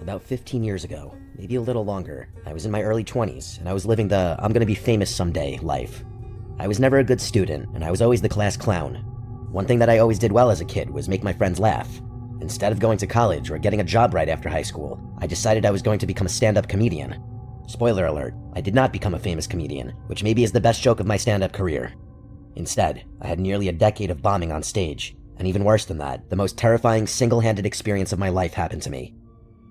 About 15 years ago, maybe a little longer, I was in my early 20s, and I was living the I'm gonna be famous someday life. I was never a good student, and I was always the class clown. One thing that I always did well as a kid was make my friends laugh. Instead of going to college or getting a job right after high school, I decided I was going to become a stand-up comedian. Spoiler alert, I did not become a famous comedian, which maybe is the best joke of my stand-up career. Instead, I had nearly a decade of bombing on stage, and even worse than that, the most terrifying single-handed experience of my life happened to me.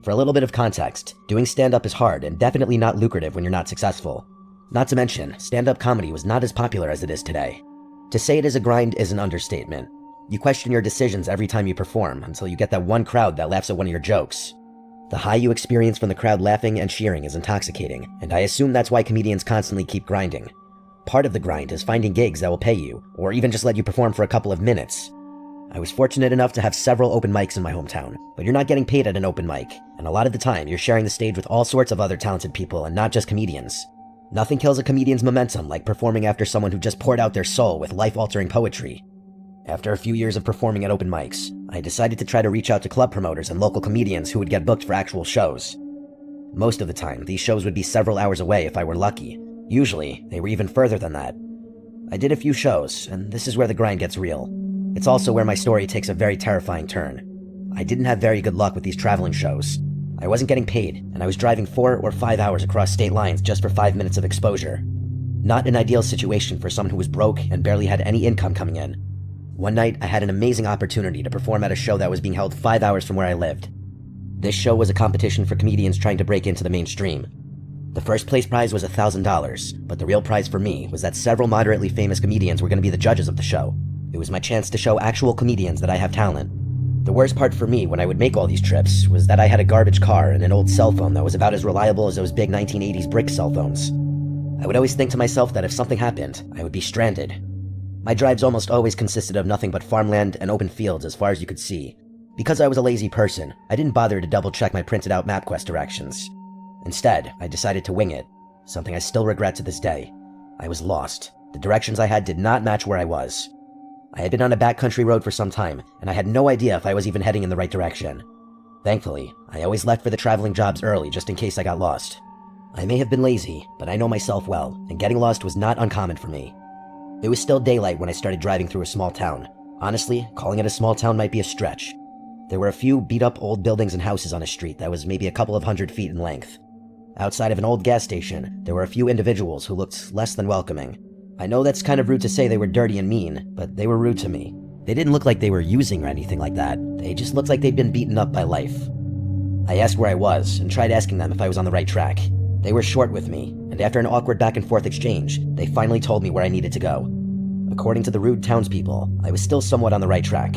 For a little bit of context, doing stand-up is hard and definitely not lucrative when you're not successful. Not to mention, stand-up comedy was not as popular as it is today. To say it is a grind is an understatement. You question your decisions every time you perform until you get that one crowd that laughs at one of your jokes. The high you experience from the crowd laughing and cheering is intoxicating, and I assume that's why comedians constantly keep grinding. Part of the grind is finding gigs that will pay you, or even just let you perform for a couple of minutes. I was fortunate enough to have several open mics in my hometown, but you're not getting paid at an open mic, and a lot of the time you're sharing the stage with all sorts of other talented people and not just comedians. Nothing kills a comedian's momentum like performing after someone who just poured out their soul with life-altering poetry. After a few years of performing at open mics, I decided to try to reach out to club promoters and local comedians who would get booked for actual shows. Most of the time, these shows would be several hours away if I were lucky. Usually, they were even further than that. I did a few shows, and this is where the grind gets real. It's also where my story takes a very terrifying turn. I didn't have very good luck with these traveling shows. I wasn't getting paid, and I was driving 4 or 5 hours across state lines just for 5 minutes of exposure. Not an ideal situation for someone who was broke and barely had any income coming in. One night, I had an amazing opportunity to perform at a show that was being held 5 hours from where I lived. This show was a competition for comedians trying to break into the mainstream. The first place prize was $1,000, but the real prize for me was that several moderately famous comedians were going to be the judges of the show. It was my chance to show actual comedians that I have talent. The worst part for me when I would make all these trips was that I had a garbage car and an old cell phone that was about as reliable as those big 1980s brick cell phones. I would always think to myself that if something happened, I would be stranded. My drives almost always consisted of nothing but farmland and open fields as far as you could see. Because I was a lazy person, I didn't bother to double check my printed out MapQuest directions. Instead, I decided to wing it, something I still regret to this day. I was lost. The directions I had did not match where I was. I had been on a backcountry road for some time, and I had no idea if I was even heading in the right direction. Thankfully, I always left for the traveling jobs early just in case I got lost. I may have been lazy, but I know myself well, and getting lost was not uncommon for me. It was still daylight when I started driving through a small town. Honestly, calling it a small town might be a stretch. There were a few beat-up old buildings and houses on a street that was maybe a couple of 100 feet in length. Outside of an old gas station, there were a few individuals who looked less than welcoming. I know that's kind of rude to say they were dirty and mean, but they were rude to me. They didn't look like they were using or anything like that. They just looked like they'd been beaten up by life. I asked where I was and tried asking them if I was on the right track. They were short with me, and after an awkward back-and-forth exchange, they finally told me where I needed to go. According to the rude townspeople, I was still somewhat on the right track.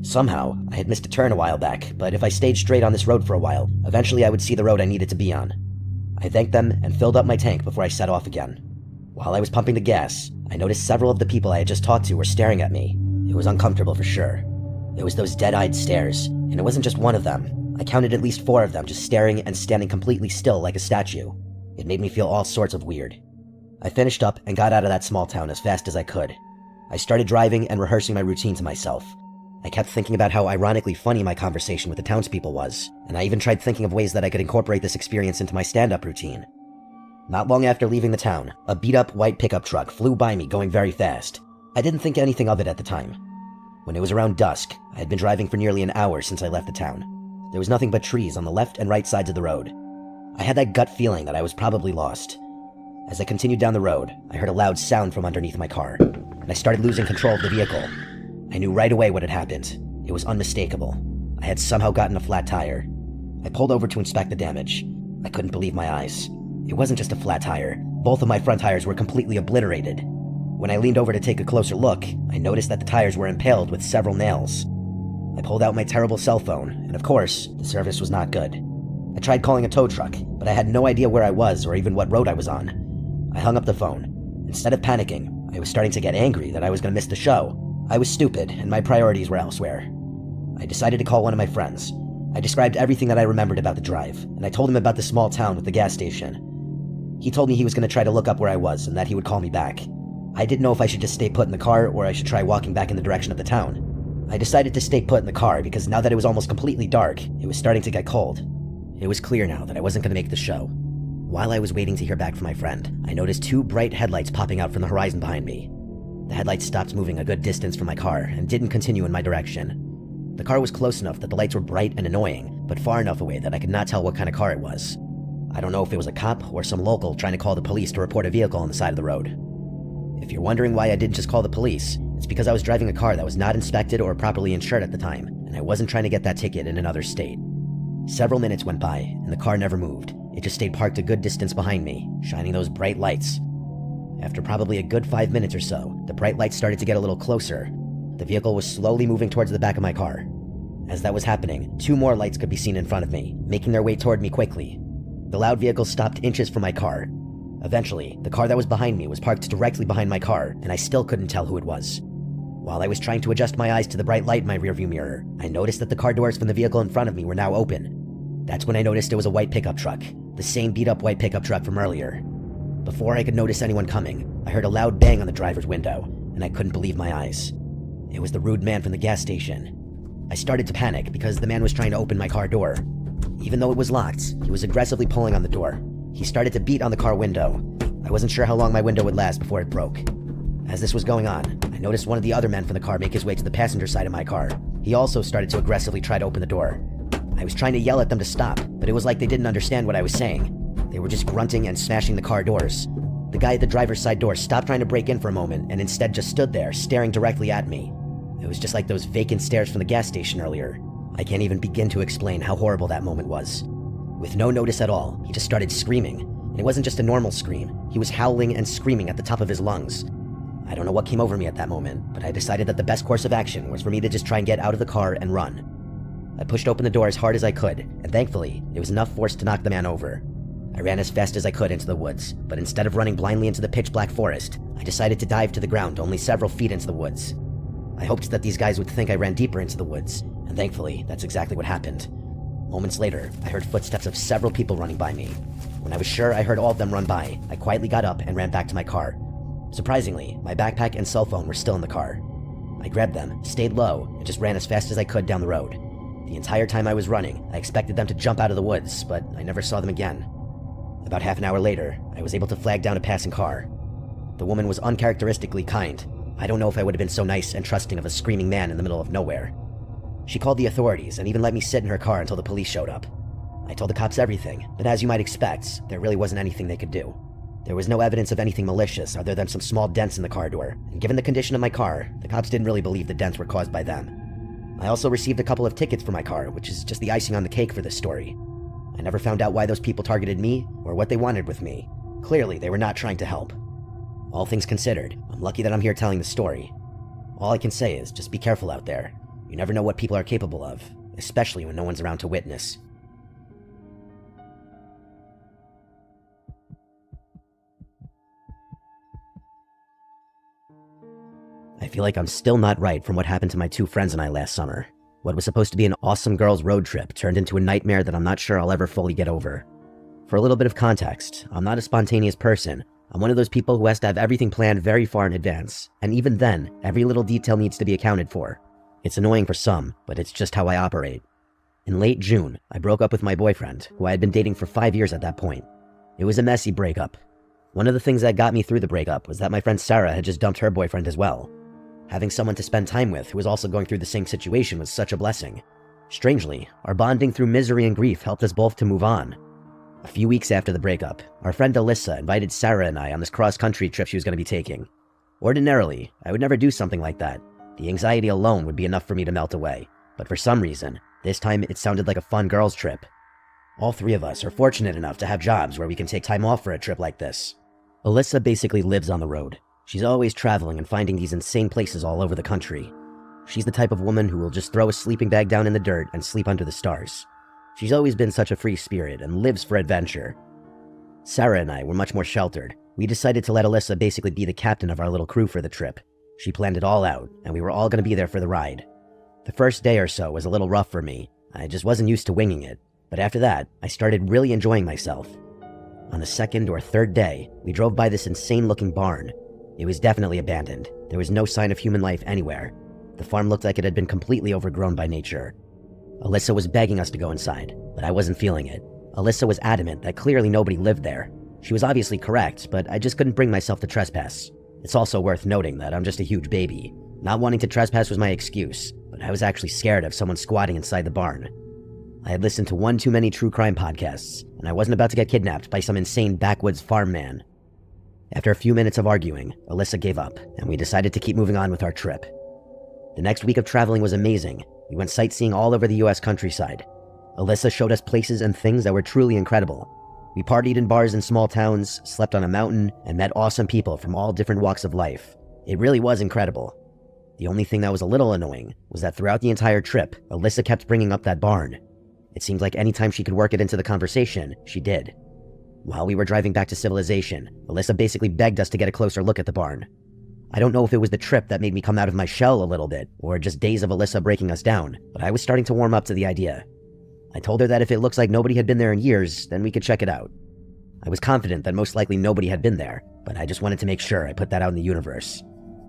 Somehow, I had missed a turn a while back, but if I stayed straight on this road for a while, eventually I would see the road I needed to be on. I thanked them and filled up my tank before I set off again. While I was pumping the gas, I noticed several of the people I had just talked to were staring at me. It was uncomfortable for sure. It was those dead-eyed stares, and it wasn't just one of them. I counted at least 4 of them just staring and standing completely still like a statue. It made me feel all sorts of weird. I finished up and got out of that small town as fast as I could. I started driving and rehearsing my routine to myself. I kept thinking about how ironically funny my conversation with the townspeople was, and I even tried thinking of ways that I could incorporate this experience into my stand-up routine. Not long after leaving the town, a beat-up white pickup truck flew by me going very fast. I didn't think anything of it at the time. When it was around dusk, I had been driving for nearly an hour since I left the town. There was nothing but trees on the left and right sides of the road. I had that gut feeling that I was probably lost. As I continued down the road, I heard a loud sound from underneath my car, and I started losing control of the vehicle. I knew right away what had happened. It was unmistakable. I had somehow gotten a flat tire. I pulled over to inspect the damage. I couldn't believe my eyes. It wasn't just a flat tire. Both of my front tires were completely obliterated. When I leaned over to take a closer look, I noticed that the tires were impaled with several nails. I pulled out my terrible cell phone, and of course, the service was not good. I tried calling a tow truck, but I had no idea where I was or even what road I was on. I hung up the phone. Instead of panicking, I was starting to get angry that I was going to miss the show. I was stupid, and my priorities were elsewhere. I decided to call one of my friends. I described everything that I remembered about the drive, and I told him about the small town with the gas station. He told me he was going to try to look up where I was and that he would call me back. I didn't know if I should just stay put in the car or I should try walking back in the direction of the town. I decided to stay put in the car because now that it was almost completely dark, it was starting to get cold. It was clear now that I wasn't going to make the show. While I was waiting to hear back from my friend, I noticed 2 bright headlights popping out from the horizon behind me. The headlights stopped moving a good distance from my car and didn't continue in my direction. The car was close enough that the lights were bright and annoying, but far enough away that I could not tell what kind of car it was. I don't know if it was a cop or some local trying to call the police to report a vehicle on the side of the road. If you're wondering why I didn't just call the police, it's because I was driving a car that was not inspected or properly insured at the time, and I wasn't trying to get that ticket in another state. Several minutes went by, and the car never moved. It just stayed parked a good distance behind me, shining those bright lights. After probably a good 5 minutes or so, the bright lights started to get a little closer. The vehicle was slowly moving towards the back of my car. As that was happening, 2 more lights could be seen in front of me, making their way toward me quickly. The loud vehicle stopped inches from my car. Eventually, the car that was behind me was parked directly behind my car, and I still couldn't tell who it was. While I was trying to adjust my eyes to the bright light in my rearview mirror, I noticed that the car doors from the vehicle in front of me were now open. That's when I noticed it was a white pickup truck, the same beat-up white pickup truck from earlier. Before I could notice anyone coming, I heard a loud bang on the driver's window, and I couldn't believe my eyes. It was the rude man from the gas station. I started to panic because the man was trying to open my car door. Even though it was locked, he was aggressively pulling on the door. He started to beat on the car window. I wasn't sure how long my window would last before it broke. As this was going on, I noticed one of the other men from the car make his way to the passenger side of my car. He also started to aggressively try to open the door. I was trying to yell at them to stop, but it was like they didn't understand what I was saying. They were just grunting and smashing the car doors. The guy at the driver's side door stopped trying to break in for a moment and instead just stood there, staring directly at me. It was just like those vacant stares from the gas station earlier. I can't even begin to explain how horrible that moment was. With no notice at all, he just started screaming. And it wasn't just a normal scream. He was howling and screaming at the top of his lungs. I don't know what came over me at that moment, but I decided that the best course of action was for me to just try and get out of the car and run. I pushed open the door as hard as I could, and thankfully, it was enough force to knock the man over. I ran as fast as I could into the woods, but instead of running blindly into the pitch-black forest, I decided to dive to the ground only several feet into the woods. I hoped that these guys would think I ran deeper into the woods, and thankfully, that's exactly what happened. Moments later, I heard footsteps of several people running by me. When I was sure I heard all of them run by, I quietly got up and ran back to my car. Surprisingly, my backpack and cell phone were still in the car. I grabbed them, stayed low, and just ran as fast as I could down the road. The entire time I was running, I expected them to jump out of the woods, but I never saw them again. About half an hour later, I was able to flag down a passing car. The woman was uncharacteristically kind. I don't know if I would have been so nice and trusting of a screaming man in the middle of nowhere. She called the authorities and even let me sit in her car until the police showed up. I told the cops everything, but as you might expect, there really wasn't anything they could do. There was no evidence of anything malicious other than some small dents in the car door, and given the condition of my car, the cops didn't really believe the dents were caused by them. I also received a couple of tickets for my car, which is just the icing on the cake for this story. I never found out why those people targeted me or what they wanted with me. Clearly, they were not trying to help. All things considered, I'm lucky that I'm here telling the story. All I can say is just be careful out there. You never know what people are capable of, especially when no one's around to witness. I feel like I'm still not right from what happened to my 2 friends and I last summer. What was supposed to be an awesome girls' road trip turned into a nightmare that I'm not sure I'll ever fully get over. For a little bit of context, I'm not a spontaneous person. I'm one of those people who has to have everything planned very far in advance, and even then, every little detail needs to be accounted for. It's annoying for some, but it's just how I operate. In late June, I broke up with my boyfriend, who I had been dating for 5 years at that point. It was a messy breakup. One of the things that got me through the breakup was that my friend Sarah had just dumped her boyfriend as well. Having someone to spend time with who was also going through the same situation was such a blessing. Strangely, our bonding through misery and grief helped us both to move on. A few weeks after the breakup, our friend Alyssa invited Sarah and I on this cross-country trip she was going to be taking. Ordinarily, I would never do something like that. The anxiety alone would be enough for me to melt away. But for some reason, this time it sounded like a fun girls' trip. All 3 of us are fortunate enough to have jobs where we can take time off for a trip like this. Alyssa basically lives on the road. She's always traveling and finding these insane places all over the country. She's the type of woman who will just throw a sleeping bag down in the dirt and sleep under the stars. She's always been such a free spirit and lives for adventure. Sarah and I were much more sheltered. We decided to let Alyssa basically be the captain of our little crew for the trip. She planned it all out, and we were all going to be there for the ride. The first day or so was a little rough for me. I just wasn't used to winging it. But after that, I started really enjoying myself. On the second or third day, we drove by this insane-looking barn. It was definitely abandoned. There was no sign of human life anywhere. The farm looked like it had been completely overgrown by nature. Alyssa was begging us to go inside, but I wasn't feeling it. Alyssa was adamant that clearly nobody lived there. She was obviously correct, but I just couldn't bring myself to trespass. It's also worth noting that I'm just a huge baby. Not wanting to trespass was my excuse, but I was actually scared of someone squatting inside the barn. I had listened to one too many true crime podcasts, and I wasn't about to get kidnapped by some insane backwoods farm man. After a few minutes of arguing, Alyssa gave up, and we decided to keep moving on with our trip. The next week of traveling was amazing. We went sightseeing all over the US countryside. Alyssa showed us places and things that were truly incredible. We partied in bars in small towns, slept on a mountain, and met awesome people from all different walks of life. It really was incredible. The only thing that was a little annoying was that throughout the entire trip, Alyssa kept bringing up that barn. It seemed like any time she could work it into the conversation, she did. While we were driving back to civilization, Alyssa basically begged us to get a closer look at the barn. I don't know if it was the trip that made me come out of my shell a little bit, or just days of Alyssa breaking us down, but I was starting to warm up to the idea. I told her that if it looks like nobody had been there in years, then we could check it out. I was confident that most likely nobody had been there, but I just wanted to make sure I put that out in the universe.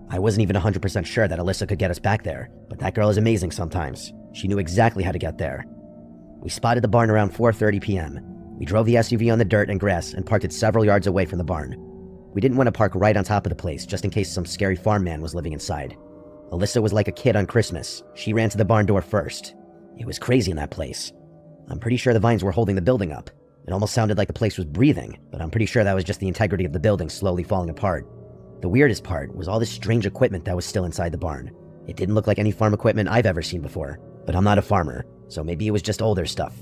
I wasn't even 100% sure that Alyssa could get us back there, but that girl is amazing sometimes. She knew exactly how to get there. We spotted the barn around 4:30 p.m. We drove the SUV on the dirt and grass and parked it several yards away from the barn. We didn't want to park right on top of the place just in case some scary farm man was living inside. Alyssa was like a kid on Christmas. She ran to the barn door first. It was crazy in that place. I'm pretty sure the vines were holding the building up. It almost sounded like the place was breathing, but I'm pretty sure that was just the integrity of the building slowly falling apart. The weirdest part was all this strange equipment that was still inside the barn. It didn't look like any farm equipment I've ever seen before, but I'm not a farmer, so maybe it was just older stuff.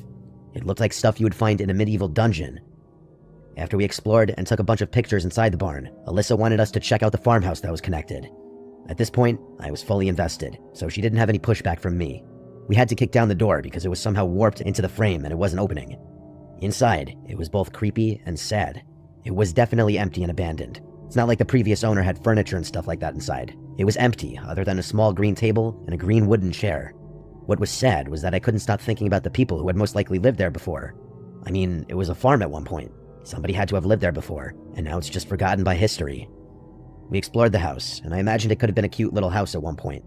It looked like stuff you would find in a medieval dungeon. After we explored and took a bunch of pictures inside the barn, Alyssa wanted us to check out the farmhouse that was connected. At this point, I was fully invested, so she didn't have any pushback from me. We had to kick down the door because it was somehow warped into the frame and it wasn't opening. Inside, it was both creepy and sad. It was definitely empty and abandoned. It's not like the previous owner had furniture and stuff like that inside. It was empty, other than a small green table and a green wooden chair. What was sad was that I couldn't stop thinking about the people who had most likely lived there before. I mean, it was a farm at one point. Somebody had to have lived there before, and now it's just forgotten by history. We explored the house, and I imagined it could have been a cute little house at one point.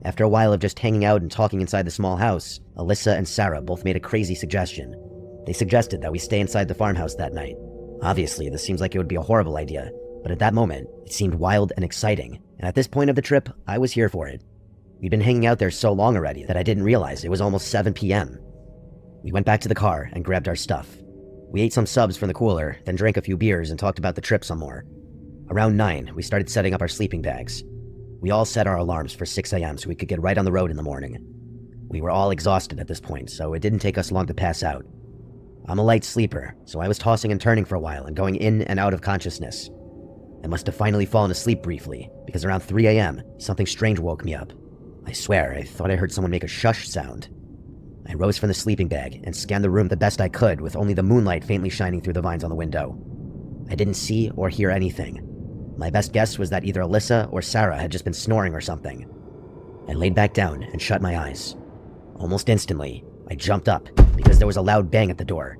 After a while of just hanging out and talking inside the small house, Alyssa and Sarah both made a crazy suggestion. They suggested that we stay inside the farmhouse that night. Obviously, this seems like it would be a horrible idea, but at that moment, it seemed wild and exciting, and at this point of the trip, I was here for it. We'd been hanging out there so long already that I didn't realize it was almost 7 p.m. We went back to the car and grabbed our stuff. We ate some subs from the cooler, then drank a few beers and talked about the trip some more. Around 9, we started setting up our sleeping bags. We all set our alarms for 6 a.m. so we could get right on the road in the morning. We were all exhausted at this point, so it didn't take us long to pass out. I'm a light sleeper, so I was tossing and turning for a while and going in and out of consciousness. I must have finally fallen asleep briefly, because around 3 a.m., something strange woke me up. I swear, I thought I heard someone make a shush sound. I rose from the sleeping bag and scanned the room the best I could with only the moonlight faintly shining through the vines on the window. I didn't see or hear anything. My best guess was that either Alyssa or Sarah had just been snoring or something. I laid back down and shut my eyes. Almost instantly, I jumped up because there was a loud bang at the door.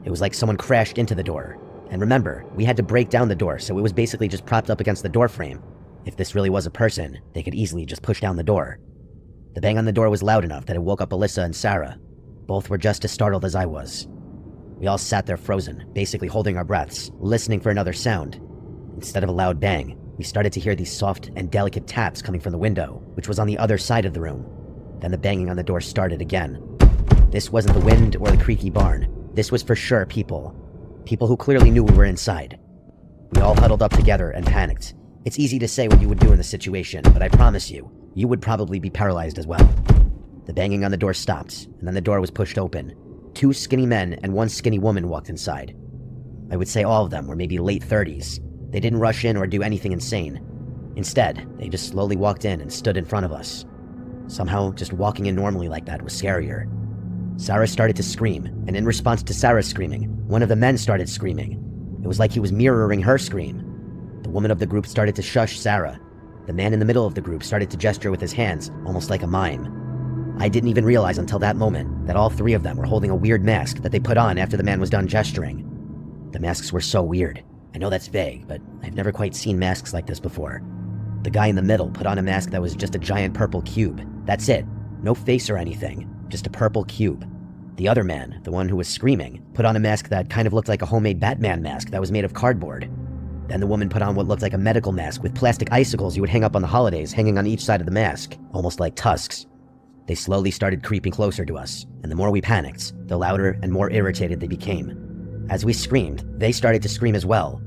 It was like someone crashed into the door. And remember, we had to break down the door, so it was basically just propped up against the door frame. If this really was a person, they could easily just push down the door. The bang on the door was loud enough that it woke up Alyssa and Sarah. Both were just as startled as I was. We all sat there frozen, basically holding our breaths, listening for another sound. Instead of a loud bang, we started to hear these soft and delicate taps coming from the window, which was on the other side of the room. Then the banging on the door started again. This wasn't the wind or the creaky barn. This was for sure people. People who clearly knew we were inside. We all huddled up together and panicked. It's easy to say what you would do in this situation, but I promise you, you would probably be paralyzed as well. The banging on the door stopped, and then the door was pushed open. 2 skinny men and 1 skinny woman walked inside. I would say all of them were maybe late 30s. They didn't rush in or do anything insane. Instead, they just slowly walked in and stood in front of us. Somehow, just walking in normally like that was scarier. Sarah started to scream, and in response to Sarah's screaming, one of the men started screaming. It was like he was mirroring her scream. The woman of the group started to shush Sarah. The man in the middle of the group started to gesture with his hands, almost like a mime. I didn't even realize until that moment that all 3 of them were holding a weird mask that they put on after the man was done gesturing. The masks were so weird. I know that's vague, but I've never quite seen masks like this before. The guy in the middle put on a mask that was just a giant purple cube. That's it. No face or anything, just a purple cube. The other man, the one who was screaming, put on a mask that kind of looked like a homemade Batman mask that was made of cardboard. Then the woman put on what looked like a medical mask with plastic icicles you would hang up on the holidays hanging on each side of the mask, almost like tusks. They slowly started creeping closer to us, and the more we panicked, the louder and more irritated they became. As we screamed, they started to scream as well.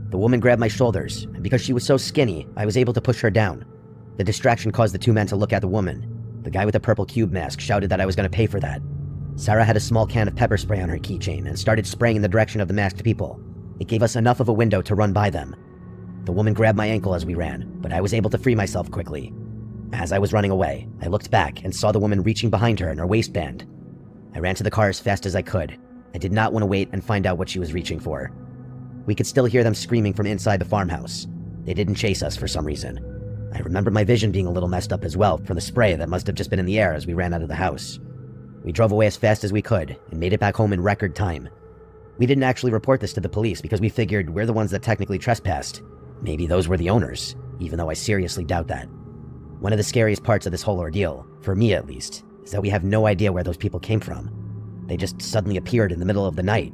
The woman grabbed my shoulders, and because she was so skinny, I was able to push her down. The distraction caused the two men to look at the woman. The guy with the purple cube mask shouted that I was going to pay for that. Sarah had a small can of pepper spray on her keychain and started spraying in the direction of the masked people. It gave us enough of a window to run by them. The woman grabbed my ankle as we ran, but I was able to free myself quickly. As I was running away, I looked back and saw the woman reaching behind her in her waistband. I ran to the car as fast as I could. I did not want to wait and find out what she was reaching for. We could still hear them screaming from inside the farmhouse. They didn't chase us for some reason. I remember my vision being a little messed up as well from the spray that must have just been in the air as we ran out of the house. We drove away as fast as we could and made it back home in record time. We didn't actually report this to the police because we figured we're the ones that technically trespassed. Maybe those were the owners, even though I seriously doubt that. One of the scariest parts of this whole ordeal, for me at least, is that we have no idea where those people came from. They just suddenly appeared in the middle of the night.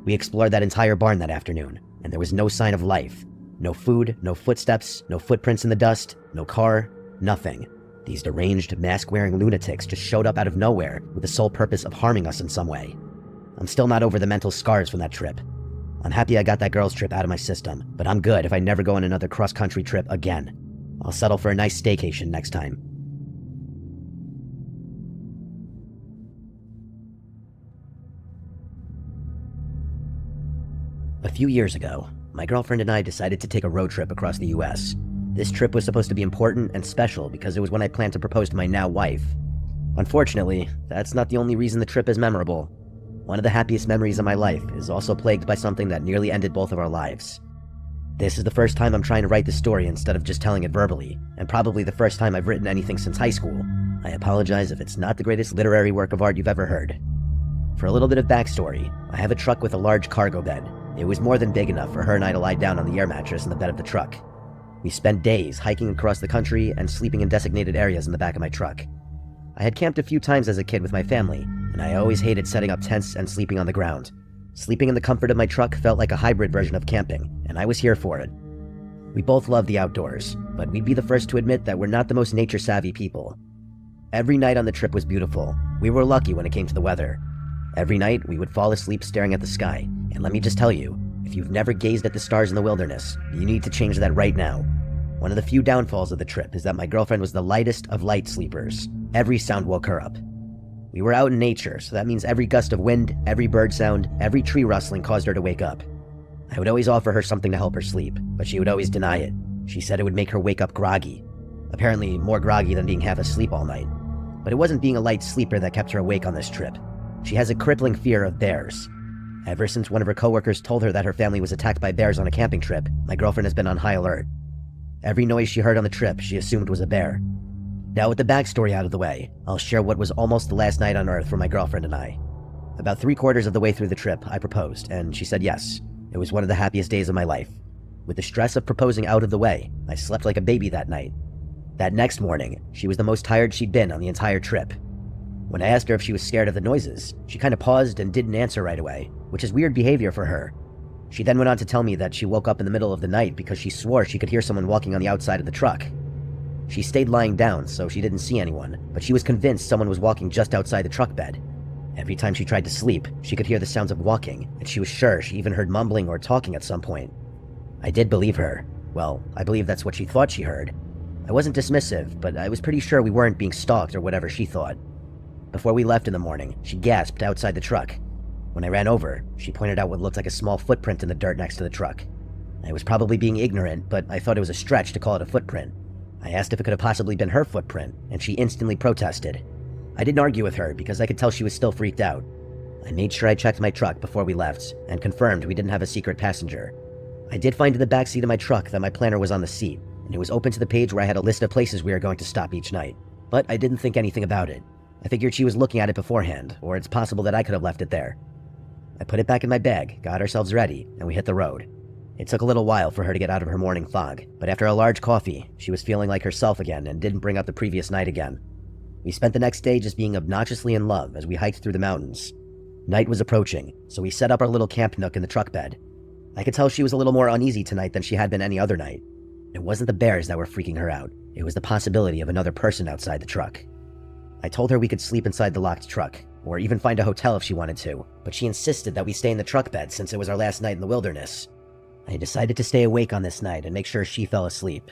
We explored that entire barn that afternoon, and there was no sign of life. No food, no footsteps, no footprints in the dust, no car, nothing. These deranged, mask-wearing lunatics just showed up out of nowhere with the sole purpose of harming us in some way. I'm still not over the mental scars from that trip. I'm happy I got that girls' trip out of my system, but I'm good if I never go on another cross-country trip again. I'll settle for a nice staycation next time. A few years ago, my girlfriend and I decided to take a road trip across the US. This trip was supposed to be important and special because it was when I planned to propose to my now wife. Unfortunately, that's not the only reason the trip is memorable. One of the happiest memories of my life is also plagued by something that nearly ended both of our lives. This is the first time I'm trying to write the story instead of just telling it verbally, and probably the first time I've written anything since high school. I apologize if it's not the greatest literary work of art you've ever heard. For a little bit of backstory, I have a truck with a large cargo bed. It was more than big enough for her and I to lie down on the air mattress in the bed of the truck. We spent days hiking across the country and sleeping in designated areas in the back of my truck. I had camped a few times as a kid with my family, and I always hated setting up tents and sleeping on the ground. Sleeping in the comfort of my truck felt like a hybrid version of camping, and I was here for it. We both love the outdoors, but we'd be the first to admit that we're not the most nature-savvy people. Every night on the trip was beautiful. We were lucky when it came to the weather. Every night, we would fall asleep staring at the sky, and let me just tell you, if you've never gazed at the stars in the wilderness, you need to change that right now. One of the few downfalls of the trip is that my girlfriend was the lightest of light sleepers. Every sound woke her up. We were out in nature, so that means every gust of wind, every bird sound, every tree rustling caused her to wake up. I would always offer her something to help her sleep, but she would always deny it. She said it would make her wake up groggy. Apparently more groggy than being half asleep all night. But it wasn't being a light sleeper that kept her awake on this trip. She has a crippling fear of bears. Ever since one of her coworkers told her that her family was attacked by bears on a camping trip, my girlfriend has been on high alert. Every noise she heard on the trip, she assumed was a bear. Now with the backstory out of the way, I'll share what was almost the last night on Earth for my girlfriend and I. About 3/4 of the way through the trip, I proposed, and she said yes. It was one of the happiest days of my life. With the stress of proposing out of the way, I slept like a baby that night. That next morning, she was the most tired she'd been on the entire trip. When I asked her if she was scared of the noises, she kind of paused and didn't answer right away, which is weird behavior for her. She then went on to tell me that she woke up in the middle of the night because she swore she could hear someone walking on the outside of the truck. She stayed lying down, so she didn't see anyone, but she was convinced someone was walking just outside the truck bed. Every time she tried to sleep, she could hear the sounds of walking, and she was sure she even heard mumbling or talking at some point. I did believe her. Well, I believe that's what she thought she heard. I wasn't dismissive, but I was pretty sure we weren't being stalked or whatever she thought. Before we left in the morning, she gasped outside the truck. When I ran over, she pointed out what looked like a small footprint in the dirt next to the truck. I was probably being ignorant, but I thought it was a stretch to call it a footprint. I asked if it could have possibly been her footprint, and she instantly protested. I didn't argue with her because I could tell she was still freaked out. I made sure I checked my truck before we left, and confirmed we didn't have a secret passenger. I did find in the back seat of my truck that my planner was on the seat, and it was open to the page where I had a list of places we were going to stop each night. But I didn't think anything about it. I figured she was looking at it beforehand, or it's possible that I could have left it there. I put it back in my bag, got ourselves ready, and we hit the road. It took a little while for her to get out of her morning fog, but after a large coffee, she was feeling like herself again and didn't bring up the previous night again. We spent the next day just being obnoxiously in love as we hiked through the mountains. Night was approaching, so we set up our little camp nook in the truck bed. I could tell she was a little more uneasy tonight than she had been any other night. It wasn't the bears that were freaking her out, it was the possibility of another person outside the truck. I told her we could sleep inside the locked truck, or even find a hotel if she wanted to, but she insisted that we stay in the truck bed since it was our last night in the wilderness. I decided to stay awake on this night and make sure she fell asleep.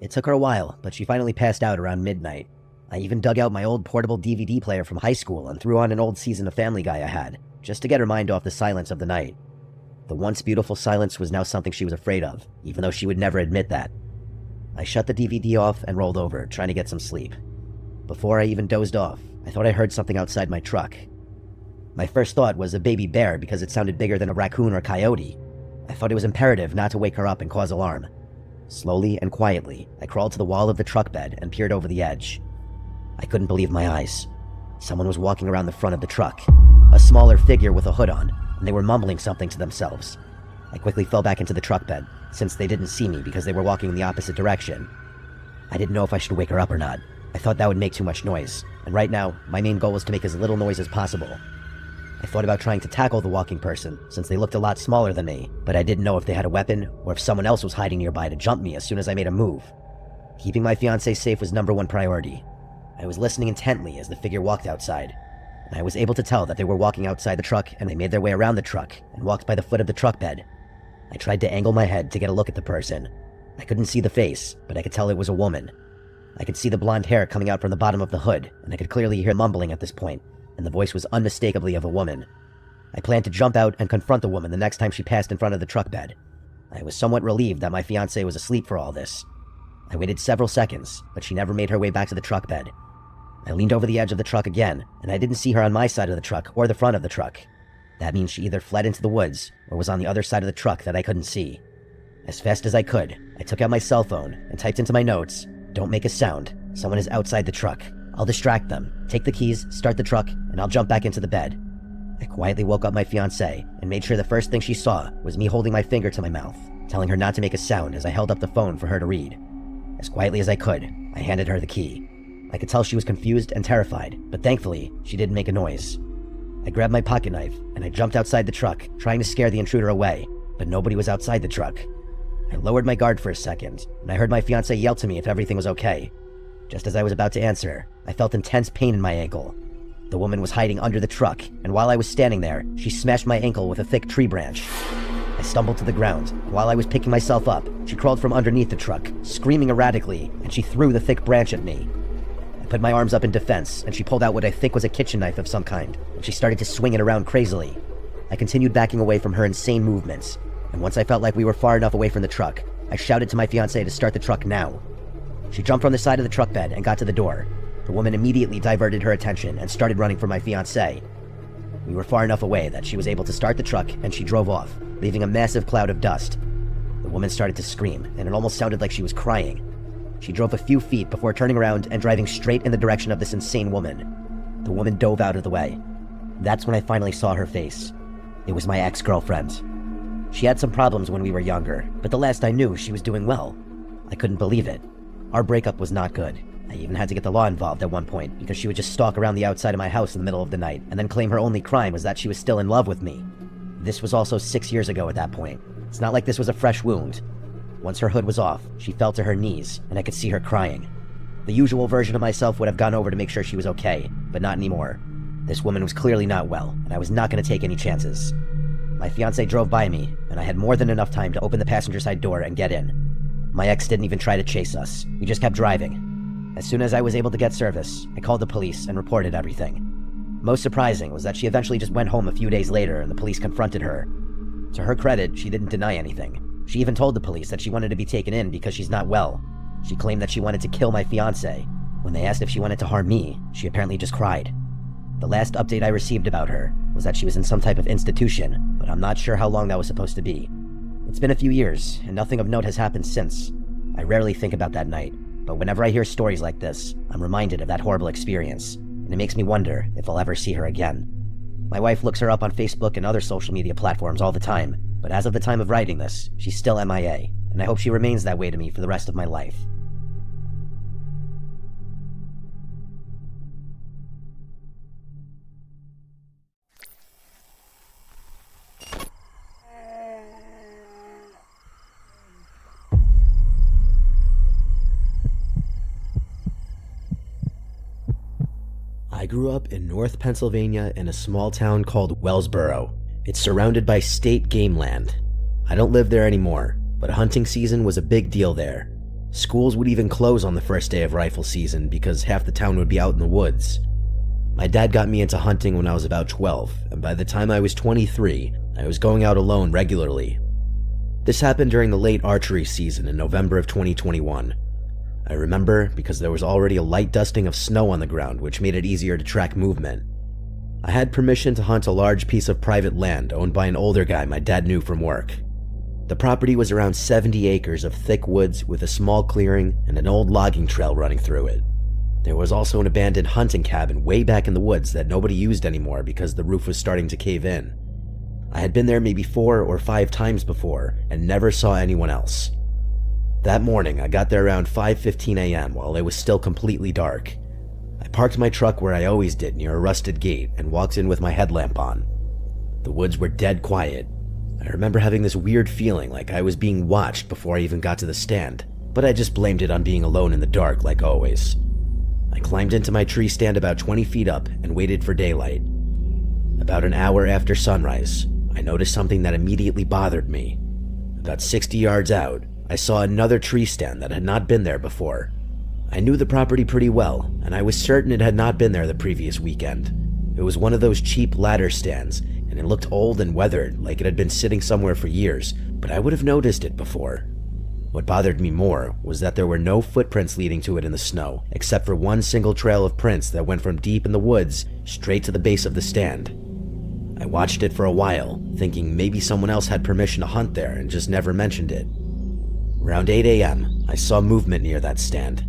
It took her a while, but she finally passed out around midnight. I even dug out my old portable DVD player from high school and threw on an old season of Family Guy I had, just to get her mind off the silence of the night. The once beautiful silence was now something she was afraid of, even though she would never admit that. I shut the DVD off and rolled over, trying to get some sleep. Before I even dozed off, I thought I heard something outside my truck. My first thought was a baby bear because it sounded bigger than a raccoon or coyote. I thought it was imperative not to wake her up and cause alarm. Slowly and quietly, I crawled to the wall of the truck bed and peered over the edge. I couldn't believe my eyes. Someone was walking around the front of the truck, a smaller figure with a hood on, and they were mumbling something to themselves. I quickly fell back into the truck bed, since they didn't see me because they were walking in the opposite direction. I didn't know if I should wake her up or not. I thought that would make too much noise, and right now, my main goal was to make as little noise as possible. I thought about trying to tackle the walking person, since they looked a lot smaller than me, but I didn't know if they had a weapon, or if someone else was hiding nearby to jump me as soon as I made a move. Keeping my fiancée safe was number one priority. I was listening intently as the figure walked outside, and I was able to tell that they were walking outside the truck and they made their way around the truck and walked by the foot of the truck bed. I tried to angle my head to get a look at the person. I couldn't see the face, but I could tell it was a woman. I could see the blonde hair coming out from the bottom of the hood, and I could clearly hear mumbling at this point, and the voice was unmistakably of a woman. I planned to jump out and confront the woman the next time she passed in front of the truck bed. I was somewhat relieved that my fiancée was asleep for all this. I waited several seconds, but she never made her way back to the truck bed. I leaned over the edge of the truck again, and I didn't see her on my side of the truck or the front of the truck. That means she either fled into the woods or was on the other side of the truck that I couldn't see. As fast as I could, I took out my cell phone and typed into my notes, "Don't make a sound. Someone is outside the truck. I'll distract them, take the keys, start the truck, and I'll jump back into the bed." I quietly woke up my fiancée and made sure the first thing she saw was me holding my finger to my mouth, telling her not to make a sound as I held up the phone for her to read. As quietly as I could, I handed her the key. I could tell she was confused and terrified, but thankfully, she didn't make a noise. I grabbed my pocket knife, and I jumped outside the truck, trying to scare the intruder away, but nobody was outside the truck. I lowered my guard for a second, and I heard my fiancée yell to me if everything was okay. Just as I was about to answer, I felt intense pain in my ankle. The woman was hiding under the truck, and while I was standing there, she smashed my ankle with a thick tree branch. I stumbled to the ground, and while I was picking myself up, she crawled from underneath the truck, screaming erratically, and she threw the thick branch at me. I put my arms up in defense, and she pulled out what I think was a kitchen knife of some kind, and she started to swing it around crazily. I continued backing away from her insane movements, and once I felt like we were far enough away from the truck, I shouted to my fiancée to start the truck now. She jumped from the side of the truck bed and got to the door. The woman immediately diverted her attention and started running for my fiancé. We were far enough away that she was able to start the truck, and she drove off, leaving a massive cloud of dust. The woman started to scream, and it almost sounded like she was crying. She drove a few feet before turning around and driving straight in the direction of this insane woman. The woman dove out of the way. That's when I finally saw her face. It was my ex-girlfriend. She had some problems when we were younger, but the last I knew, she was doing well. I couldn't believe it. Our breakup was not good. I even had to get the law involved at one point because she would just stalk around the outside of my house in the middle of the night and then claim her only crime was that she was still in love with me. This was also 6 years ago at that point. It's not like this was a fresh wound. Once her hood was off, she fell to her knees, and I could see her crying. The usual version of myself would have gone over to make sure she was okay, but not anymore. This woman was clearly not well, and I was not going to take any chances. My fiancé drove by me, and I had more than enough time to open the passenger side door and get in. My ex didn't even try to chase us. We just kept driving. As soon as I was able to get service, I called the police and reported everything. Most surprising was that she eventually just went home a few days later and the police confronted her. To her credit, she didn't deny anything. She even told the police that she wanted to be taken in because she's not well. She claimed that she wanted to kill my fiancé. When they asked if she wanted to harm me, she apparently just cried. The last update I received about her was that she was in some type of institution, but I'm not sure how long that was supposed to be. It's been a few years, and nothing of note has happened since. I rarely think about that night, but whenever I hear stories like this, I'm reminded of that horrible experience, and it makes me wonder if I'll ever see her again. My wife looks her up on Facebook and other social media platforms all the time, but as of the time of writing this, she's still MIA, and I hope she remains that way to me for the rest of my life. I grew up in North Pennsylvania in a small town called Wellsboro. It's surrounded by state game land. I don't live there anymore, but hunting season was a big deal there. Schools would even close on the first day of rifle season because half the town would be out in the woods. My dad got me into hunting when I was about 12, and by the time I was 23, I was going out alone regularly. This happened during the late archery season in November of 2021. I remember because there was already a light dusting of snow on the ground, which made it easier to track movement. I had permission to hunt a large piece of private land owned by an older guy my dad knew from work. The property was around 70 acres of thick woods with a small clearing and an old logging trail running through it. There was also an abandoned hunting cabin way back in the woods that nobody used anymore because the roof was starting to cave in. I had been there maybe 4 or 5 times before and never saw anyone else. That morning, I got there around 5:15 a.m. while it was still completely dark. I parked my truck where I always did near a rusted gate and walked in with my headlamp on. The woods were dead quiet. I remember having this weird feeling like I was being watched before I even got to the stand, but I just blamed it on being alone in the dark like always. I climbed into my tree stand about 20 feet up and waited for daylight. About an hour after sunrise, I noticed something that immediately bothered me. About 60 yards out, I saw another tree stand that had not been there before. I knew the property pretty well, and I was certain it had not been there the previous weekend. It was one of those cheap ladder stands, and it looked old and weathered, like it had been sitting somewhere for years, but I would have noticed it before. What bothered me more was that there were no footprints leading to it in the snow, except for one single trail of prints that went from deep in the woods straight to the base of the stand. I watched it for a while, thinking maybe someone else had permission to hunt there and just never mentioned it. Around 8 a.m., I saw movement near that stand.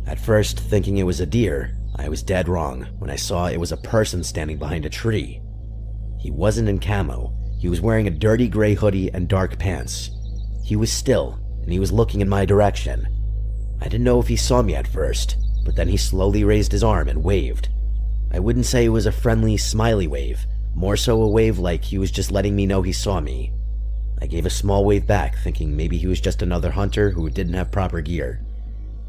At first, thinking it was a deer, I was dead wrong when I saw it was a person standing behind a tree. He wasn't in camo. He was wearing a dirty gray hoodie and dark pants. He was still, and he was looking in my direction. I didn't know if he saw me at first, but then he slowly raised his arm and waved. I wouldn't say it was a friendly, smiley wave, more so a wave like he was just letting me know he saw me. I gave a small wave back, thinking maybe he was just another hunter who didn't have proper gear.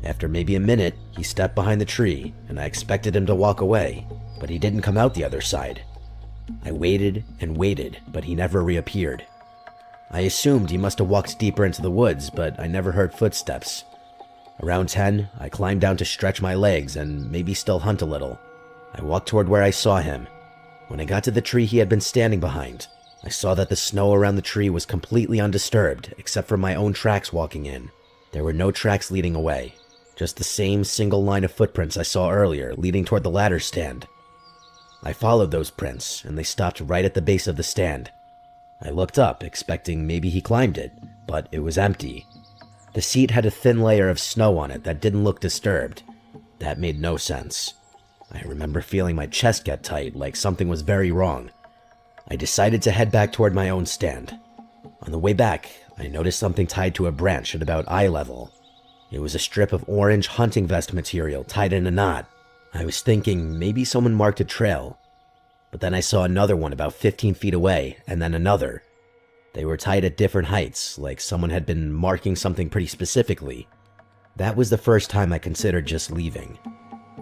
After maybe a minute, he stepped behind the tree, and I expected him to walk away, but he didn't come out the other side. I waited and waited, but he never reappeared. I assumed he must have walked deeper into the woods, but I never heard footsteps. Around 10, I climbed down to stretch my legs and maybe still hunt a little. I walked toward where I saw him. When I got to the tree he had been standing behind, I saw that the snow around the tree was completely undisturbed, except for my own tracks walking in. There were no tracks leading away, just the same single line of footprints I saw earlier leading toward the ladder stand. I followed those prints, and they stopped right at the base of the stand. I looked up, expecting maybe he climbed it, but it was empty. The seat had a thin layer of snow on it that didn't look disturbed. That made no sense. I remember feeling my chest get tight, like something was very wrong. I decided to head back toward my own stand. On the way back, I noticed something tied to a branch at about eye level. It was a strip of orange hunting vest material tied in a knot. I was thinking maybe someone marked a trail, but then I saw another one about 15 feet away, and then another. They were tied at different heights, like someone had been marking something pretty specifically. That was the first time I considered just leaving.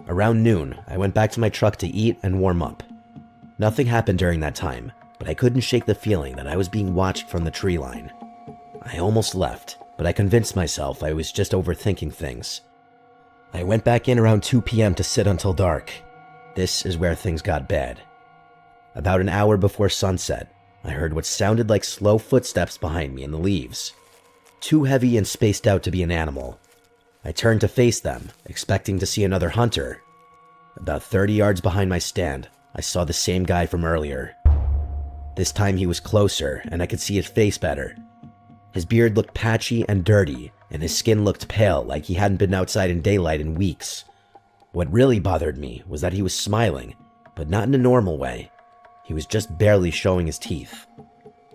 Around noon, I went back to my truck to eat and warm up. Nothing happened during that time, but I couldn't shake the feeling that I was being watched from the tree line. I almost left, but I convinced myself I was just overthinking things. I went back in around 2 p.m. to sit until dark. This is where things got bad. About an hour before sunset, I heard what sounded like slow footsteps behind me in the leaves. Too heavy and spaced out to be an animal. I turned to face them, expecting to see another hunter. About 30 yards behind my stand, I saw the same guy from earlier. This time he was closer, and I could see his face better. His beard looked patchy and dirty, and his skin looked pale like he hadn't been outside in daylight in weeks. What really bothered me was that he was smiling, but not in a normal way. He He was just barely showing his teeth.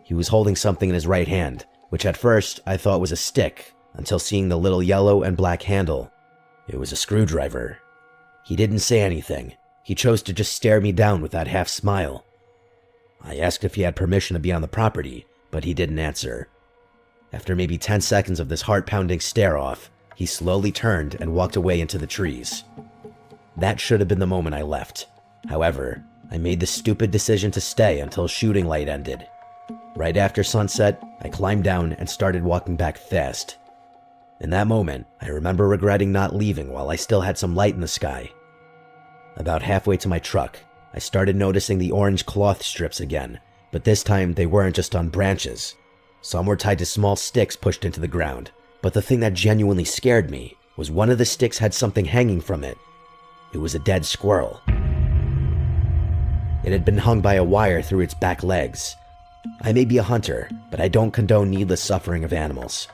He was holding something in his right hand, which at first I thought was a stick, until seeing the little yellow and black handle. It was a screwdriver. He didn't say anything. He chose to just stare me down with that half smile. I asked if he had permission to be on the property, but he didn't answer. After maybe 10 seconds of this heart-pounding stare-off, he slowly turned and walked away into the trees. That should have been the moment I left. However, I made the stupid decision to stay until shooting light ended. Right after sunset, I climbed down and started walking back fast. In that moment, I remember regretting not leaving while I still had some light in the sky. About halfway to my truck, I started noticing the orange cloth strips again, but this time they weren't just on branches. Some were tied to small sticks pushed into the ground, but the thing that genuinely scared me was one of the sticks had something hanging from it. It was a dead squirrel. It had been hung by a wire through its back legs. I may be a hunter, but I don't condone needless suffering of animals.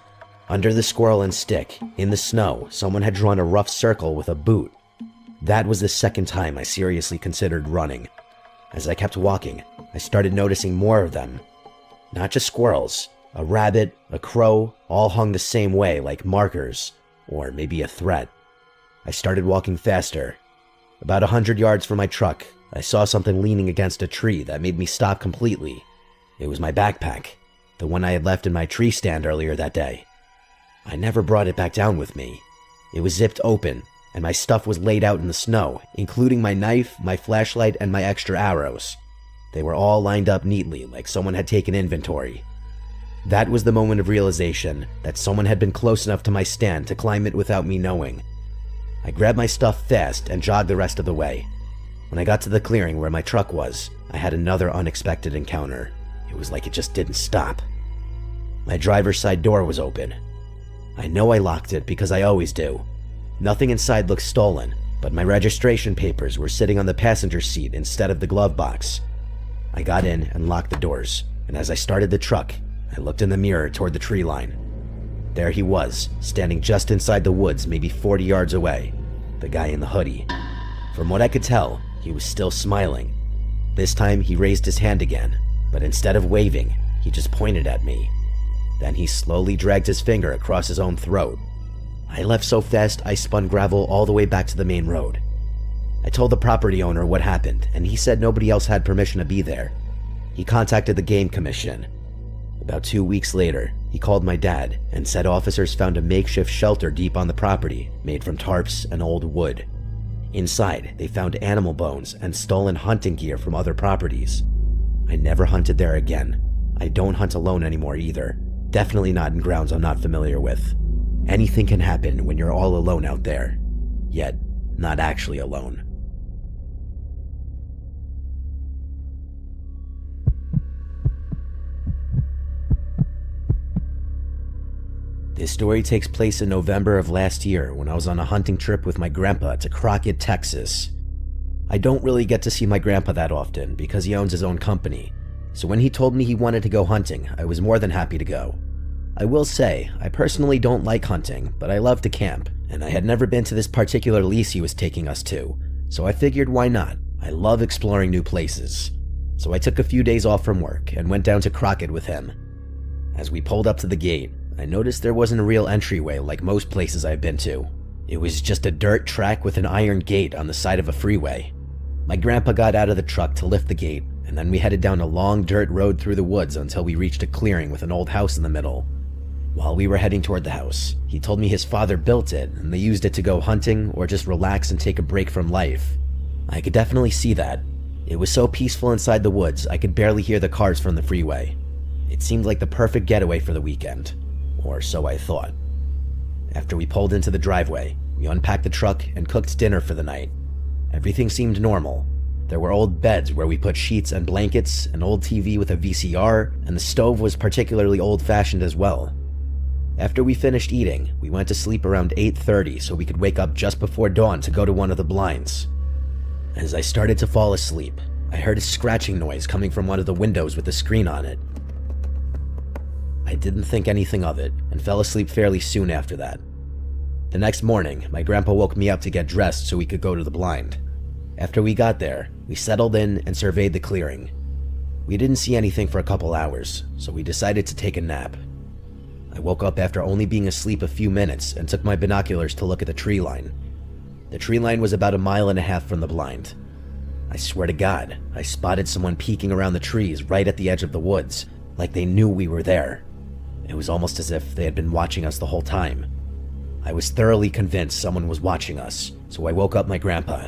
Under the squirrel and stick, in the snow, someone had drawn a rough circle with a boot. That was the second time I seriously considered running. As I kept walking, I started noticing more of them. Not just squirrels, a rabbit, a crow, all hung the same way like markers, or maybe a threat. I started walking faster. About 100 yards from my truck, I saw something leaning against a tree that made me stop completely. It was my backpack, the one I had left in my tree stand earlier that day. I never brought it back down with me. It was zipped open, and my stuff was laid out in the snow, including my knife, my flashlight, and my extra arrows. They were all lined up neatly, like someone had taken inventory. That was the moment of realization that someone had been close enough to my stand to climb it without me knowing. I grabbed my stuff fast and jogged the rest of the way. When I got to the clearing where my truck was, I had another unexpected encounter. It was like it just didn't stop. My driver's side door was open. I know I locked it because I always do. Nothing inside looked stolen, but my registration papers were sitting on the passenger seat instead of the glove box. I got in and locked the doors, and as I started the truck, I looked in the mirror toward the tree line. There he was, standing just inside the woods, maybe 40 yards away, the guy in the hoodie. From what I could tell, he was still smiling. This time he raised his hand again, but instead of waving, he just pointed at me. Then he slowly dragged his finger across his own throat. I left so fast I spun gravel all the way back to the main road. I told the property owner what happened, and he said nobody else had permission to be there. He contacted the game commission. About 2 weeks later, he called my dad and said officers found a makeshift shelter deep on the property made from tarps and old wood. Inside, they found animal bones and stolen hunting gear from other properties. I never hunted there again. I don't hunt alone anymore either. Definitely not in grounds I'm not familiar with. Anything can happen when you're all alone out there. Yet, not actually alone. This story takes place in November of last year when I was on a hunting trip with my grandpa to Crockett, Texas. I don't really get to see my grandpa that often because he owns his own company, so when he told me he wanted to go hunting, I was more than happy to go. I will say, I personally don't like hunting, but I love to camp, and I had never been to this particular lease he was taking us to, so I figured why not? I love exploring new places. So I took a few days off from work and went down to Crockett with him. As we pulled up to the gate, I noticed there wasn't a real entryway like most places I've been to. It was just a dirt track with an iron gate on the side of a freeway. My grandpa got out of the truck to lift the gate, and then we headed down a long dirt road through the woods until we reached a clearing with an old house in the middle. While we were heading toward the house, he told me his father built it and they used it to go hunting or just relax and take a break from life. I could definitely see that. It was so peaceful inside the woods I could barely hear the cars from the freeway. It seemed like the perfect getaway for the weekend. Or so I thought. After we pulled into the driveway, we unpacked the truck and cooked dinner for the night. Everything seemed normal. There were old beds where we put sheets and blankets, an old TV with a VCR, and the stove was particularly old-fashioned as well. After we finished eating, we went to sleep around 8:30 so we could wake up just before dawn to go to one of the blinds. As I started to fall asleep, I heard a scratching noise coming from one of the windows with the screen on it. I didn't think anything of it and fell asleep fairly soon after that. The next morning, my grandpa woke me up to get dressed so we could go to the blind. After we got there, we settled in and surveyed the clearing. We didn't see anything for a couple hours, so we decided to take a nap. I woke up after only being asleep a few minutes and took my binoculars to look at the tree line. The tree line was about 1.5 miles from the blind. I swear to God, I spotted someone peeking around the trees right at the edge of the woods, like they knew we were there. It was almost as if they had been watching us the whole time. I was thoroughly convinced someone was watching us, so I woke up my grandpa.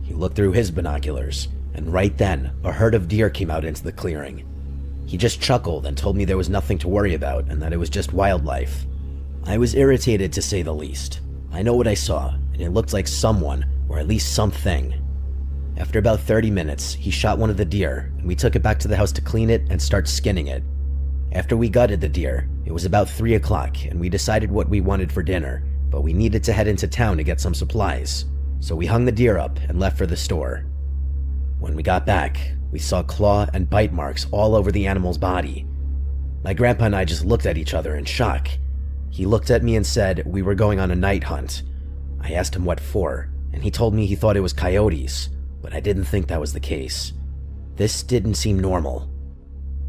He looked through his binoculars, and right then, a herd of deer came out into the clearing. He just chuckled and told me there was nothing to worry about and that it was just wildlife. I was irritated to say the least. I know what I saw, and it looked like someone, or at least something. After about 30 minutes, he shot one of the deer, and we took it back to the house to clean it and start skinning it. After we gutted the deer, it was about 3 o'clock, and we decided what we wanted for dinner, but we needed to head into town to get some supplies, so we hung the deer up and left for the store. When we got back, we saw claw and bite marks all over the animal's body. My grandpa and I just looked at each other in shock. He looked at me and said we were going on a night hunt. I asked him what for, and he told me he thought it was coyotes, but I didn't think that was the case. This didn't seem normal.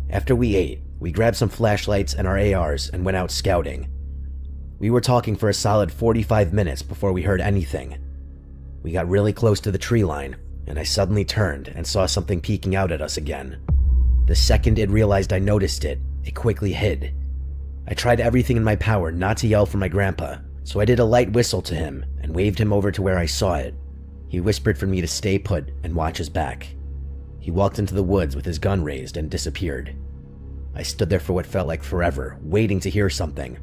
After we ate, we grabbed some flashlights and our ARs and went out scouting. We were talking for a solid 45 minutes before we heard anything. We got really close to the tree line, and I suddenly turned and saw something peeking out at us again. The second it realized I noticed it, it quickly hid. I tried everything in my power not to yell for my grandpa, so I did a light whistle to him and waved him over to where I saw it. He whispered for me to stay put and watch his back. He walked into the woods with his gun raised and disappeared. I stood there for what felt like forever, waiting to hear something.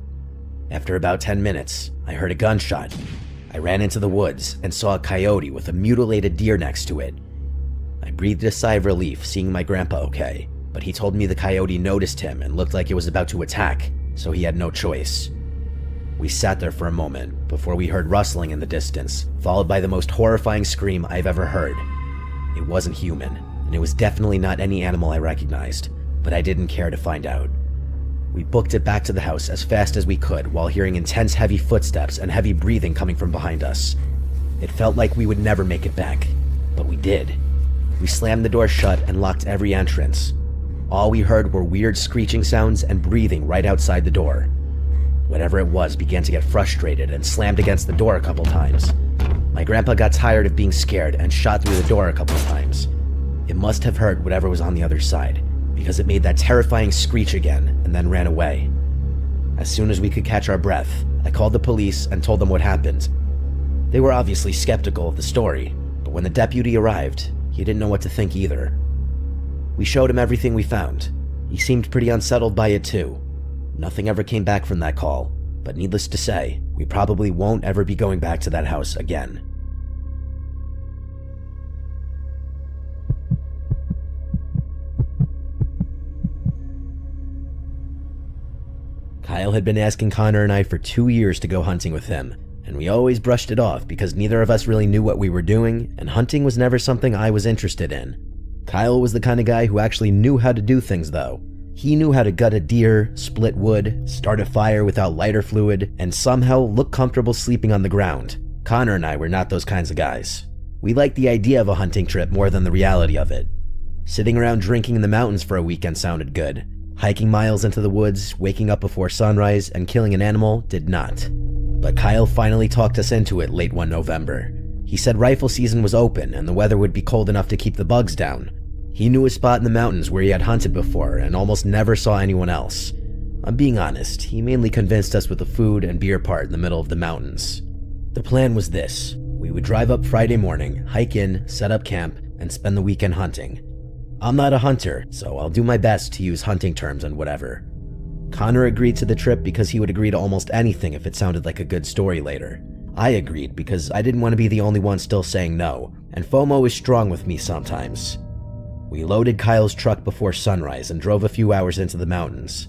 After about 10 minutes, I heard a gunshot. I ran into the woods and saw a coyote with a mutilated deer next to it. I breathed a sigh of relief seeing my grandpa okay, but he told me the coyote noticed him and looked like it was about to attack, so he had no choice. We sat there for a moment before we heard rustling in the distance, followed by the most horrifying scream I've ever heard. It wasn't human, and it was definitely not any animal I recognized, but I didn't care to find out. We booked it back to the house as fast as we could while hearing intense heavy footsteps and heavy breathing coming from behind us. It felt like we would never make it back, but we did. We slammed the door shut and locked every entrance. All we heard were weird screeching sounds and breathing right outside the door. Whatever it was began to get frustrated and slammed against the door a couple times. My grandpa got tired of being scared and shot through the door a couple times. It must have heard whatever was on the other side, because it made that terrifying screech again and then ran away. As soon as we could catch our breath, I called the police and told them what happened. They were obviously skeptical of the story, but when the deputy arrived, he didn't know what to think either. We showed him everything we found. He seemed pretty unsettled by it too. Nothing ever came back from that call, but needless to say, we probably won't ever be going back to that house again. Kyle had been asking Connor and I for 2 years to go hunting with him, and we always brushed it off because neither of us really knew what we were doing, and hunting was never something I was interested in. Kyle was the kind of guy who actually knew how to do things though. He knew how to gut a deer, split wood, start a fire without lighter fluid, and somehow look comfortable sleeping on the ground. Connor and I were not those kinds of guys. We liked the idea of a hunting trip more than the reality of it. Sitting around drinking in the mountains for a weekend sounded good. Hiking miles into the woods, waking up before sunrise, and killing an animal did not. But Kyle finally talked us into it late one November. He said rifle season was open and the weather would be cold enough to keep the bugs down. He knew a spot in the mountains where he had hunted before and almost never saw anyone else. I'm being honest, he mainly convinced us with the food and beer part in the middle of the mountains. The plan was this: we would drive up Friday morning, hike in, set up camp, and spend the weekend hunting. I'm not a hunter, so I'll do my best to use hunting terms and whatever. Connor agreed to the trip because he would agree to almost anything if it sounded like a good story later. I agreed because I didn't want to be the only one still saying no, and FOMO is strong with me sometimes. We loaded Kyle's truck before sunrise and drove a few hours into the mountains.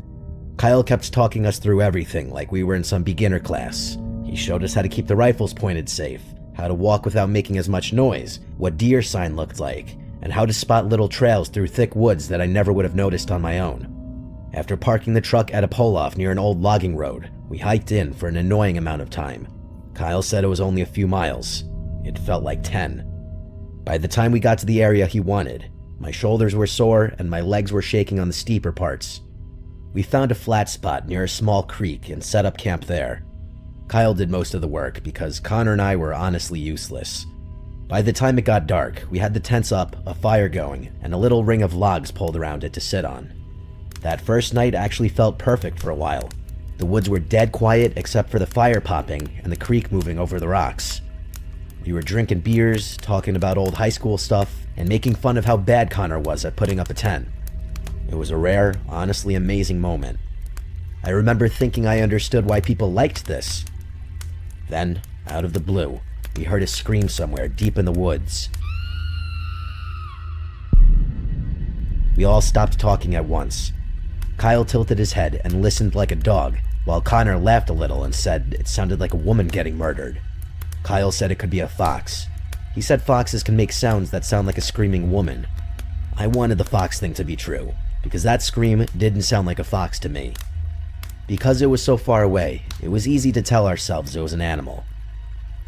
Kyle kept talking us through everything like we were in some beginner class. He showed us how to keep the rifles pointed safe, how to walk without making as much noise, what deer sign looked like, and how to spot little trails through thick woods that I never would have noticed on my own. After parking the truck at a pull-off near an old logging road, we hiked in for an annoying amount of time. Kyle said it was only a few miles. It felt like 10. By the time we got to the area he wanted, My shoulders were sore and my legs were shaking on the steeper parts. We found a flat spot near a small creek and set up camp there. Kyle did most of the work because Connor and I were honestly useless. By the time it got dark, we had the tents up, a fire going, and a little ring of logs pulled around it to sit on. That first night actually felt perfect for a while. The woods were dead quiet except for the fire popping and the creek moving over the rocks. We were drinking beers, talking about old high school stuff, and making fun of how bad Connor was at putting up a tent. It was a rare, honestly amazing moment. I remember thinking I understood why people liked this. Then, out of the blue, we heard a scream somewhere deep in the woods. We all stopped talking at once. Kyle tilted his head and listened like a dog, while Connor laughed a little and said it sounded like a woman getting murdered. Kyle said it could be a fox. He said foxes can make sounds that sound like a screaming woman. I wanted the fox thing to be true, because that scream didn't sound like a fox to me. Because it was so far away, it was easy to tell ourselves it was an animal.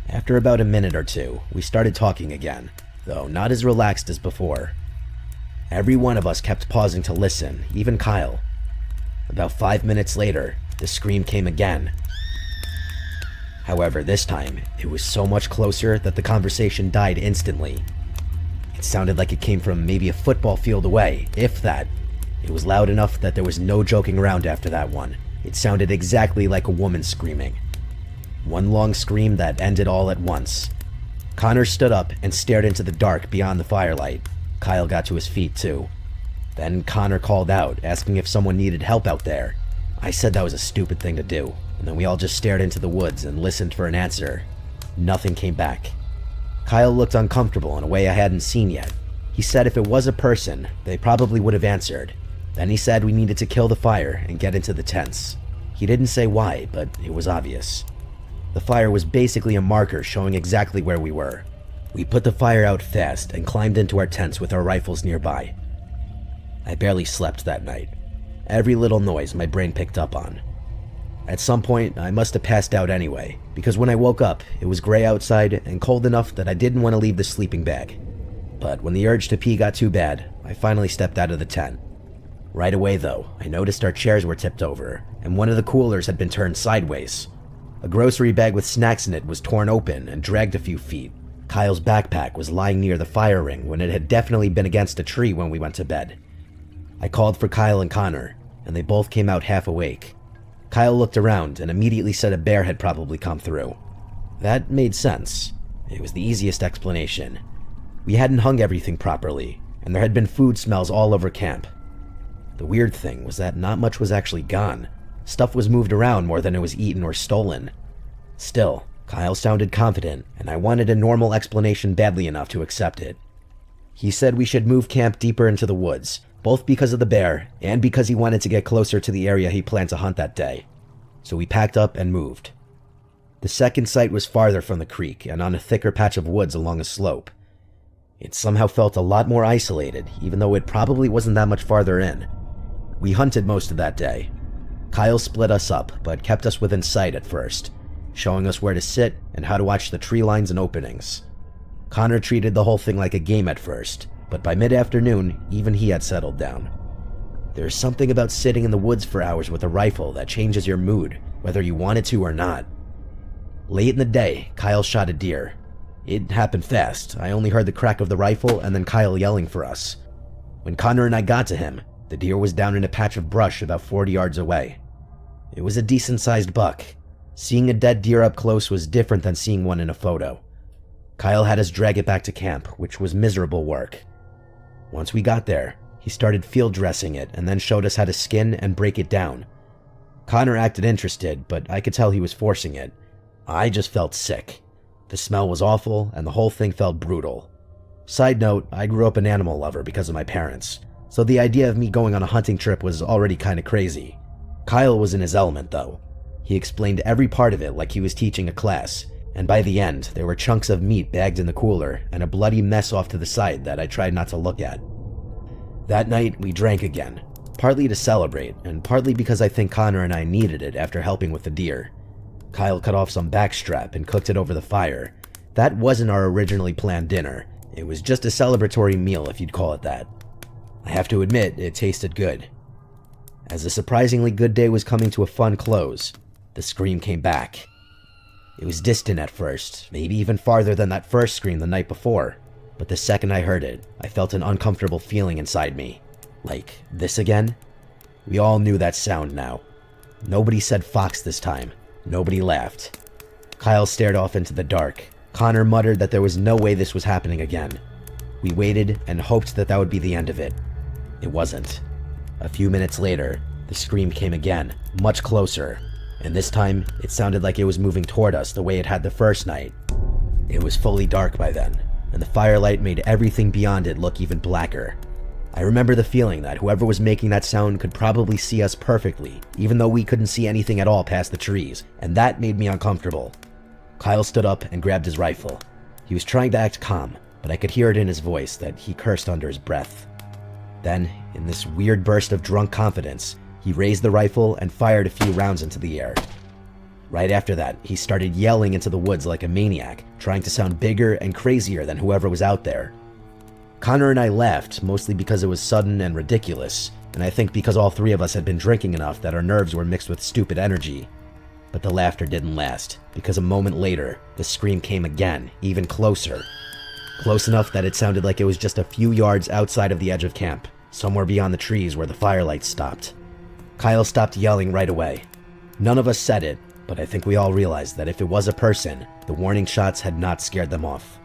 After about a minute or two, we started talking again, though not as relaxed as before. Every one of us kept pausing to listen, even Kyle. About 5 minutes later, the scream came again. However, this time, it was so much closer that the conversation died instantly. It sounded like it came from maybe a football field away, if that. It was loud enough that there was no joking around after that one. It sounded exactly like a woman screaming. One long scream that ended all at once. Connor stood up and stared into the dark beyond the firelight. Kyle got to his feet too. Then Connor called out, asking if someone needed help out there. I said that was a stupid thing to do, and then we all just stared into the woods and listened for an answer. Nothing came back. Kyle looked uncomfortable in a way I hadn't seen yet. He said if it was a person, they probably would have answered. Then he said we needed to kill the fire and get into the tents. He didn't say why, but it was obvious. The fire was basically a marker showing exactly where we were. We put the fire out fast and climbed into our tents with our rifles nearby. I barely slept that night. Every little noise my brain picked up on. At some point, I must have passed out anyway, because when I woke up, it was gray outside and cold enough that I didn't want to leave the sleeping bag. But when the urge to pee got too bad, I finally stepped out of the tent. Right away though, I noticed our chairs were tipped over, and one of the coolers had been turned sideways. A grocery bag with snacks in it was torn open and dragged a few feet. Kyle's backpack was lying near the fire ring when it had definitely been against a tree when we went to bed. I called for Kyle and Connor, and they both came out half awake. Kyle looked around and immediately said a bear had probably come through. That made sense. It was the easiest explanation. We hadn't hung everything properly, and there had been food smells all over camp. The weird thing was that not much was actually gone. Stuff was moved around more than it was eaten or stolen. Still, Kyle sounded confident, and I wanted a normal explanation badly enough to accept it. He said we should move camp deeper into the woods, both because of the bear and because he wanted to get closer to the area he planned to hunt that day. So we packed up and moved. The second site was farther from the creek and on a thicker patch of woods along a slope. It somehow felt a lot more isolated, even though it probably wasn't that much farther in. We hunted most of that day. Kyle split us up, but kept us within sight at first, showing us where to sit and how to watch the tree lines and openings. Connor treated the whole thing like a game at first, but by mid-afternoon, even he had settled down. There's something about sitting in the woods for hours with a rifle that changes your mood, whether you want it to or not. Late in the day, Kyle shot a deer. It happened fast. I only heard the crack of the rifle and then Kyle yelling for us. When Connor and I got to him, the deer was down in a patch of brush about 40 yards away. It was a decent-sized buck. Seeing a dead deer up close was different than seeing one in a photo. Kyle had us drag it back to camp, which was miserable work. Once we got there, he started field dressing it and then showed us how to skin and break it down. Connor acted interested, but I could tell he was forcing it. I just felt sick. The smell was awful, and the whole thing felt brutal. Side note, I grew up an animal lover because of my parents, so the idea of me going on a hunting trip was already kinda crazy. Kyle was in his element though. He explained every part of it like he was teaching a class, and by the end, there were chunks of meat bagged in the cooler and a bloody mess off to the side that I tried not to look at. That night, we drank again, partly to celebrate, and partly because I think Connor and I needed it after helping with the deer. Kyle cut off some backstrap and cooked it over the fire. That wasn't our originally planned dinner. It was just a celebratory meal, if you'd call it that. I have to admit, it tasted good. As a surprisingly good day was coming to a fun close, the scream came back. It was distant at first, maybe even farther than that first scream the night before, but the second I heard it, I felt an uncomfortable feeling inside me. Like, this again? We all knew that sound now. Nobody said fox this time. Nobody laughed. Kyle stared off into the dark. Connor muttered that there was no way this was happening again. We waited and hoped that would be the end of it. It wasn't. A few minutes later, the scream came again, much closer, and this time it sounded like it was moving toward us the way it had the first night. It was fully dark by then, and the firelight made everything beyond it look even blacker. I remember the feeling that whoever was making that sound could probably see us perfectly, even though we couldn't see anything at all past the trees, and that made me uncomfortable. Kyle stood up and grabbed his rifle. He was trying to act calm, but I could hear it in his voice that he cursed under his breath. Then, in this weird burst of drunk confidence, he raised the rifle and fired a few rounds into the air. Right after that, he started yelling into the woods like a maniac, trying to sound bigger and crazier than whoever was out there. Connor and I laughed, mostly because it was sudden and ridiculous, and I think because all three of us had been drinking enough that our nerves were mixed with stupid energy. But the laughter didn't last, because a moment later, the scream came again, even closer. Close enough that it sounded like it was just a few yards outside of the edge of camp, somewhere beyond the trees where the firelight stopped. Kyle stopped yelling right away. None of us said it, but I think we all realized that if it was a person, the warning shots had not scared them off.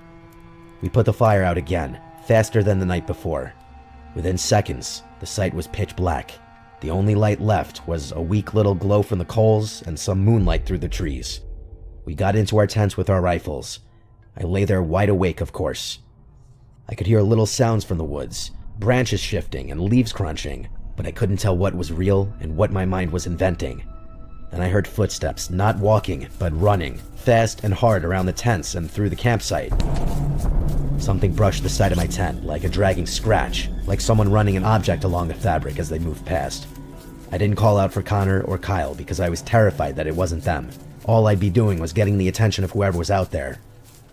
We put the fire out again, faster than the night before. Within seconds, the site was pitch black. The only light left was a weak little glow from the coals and some moonlight through the trees. We got into our tents with our rifles. I lay there wide awake, of course. I could hear little sounds from the woods, branches shifting and leaves crunching, but I couldn't tell what was real and what my mind was inventing. Then I heard footsteps, not walking, but running, fast and hard around the tents and through the campsite. Something brushed the side of my tent, like a dragging scratch, like someone running an object along the fabric as they moved past. I didn't call out for Connor or Kyle because I was terrified that it wasn't them. All I'd be doing was getting the attention of whoever was out there.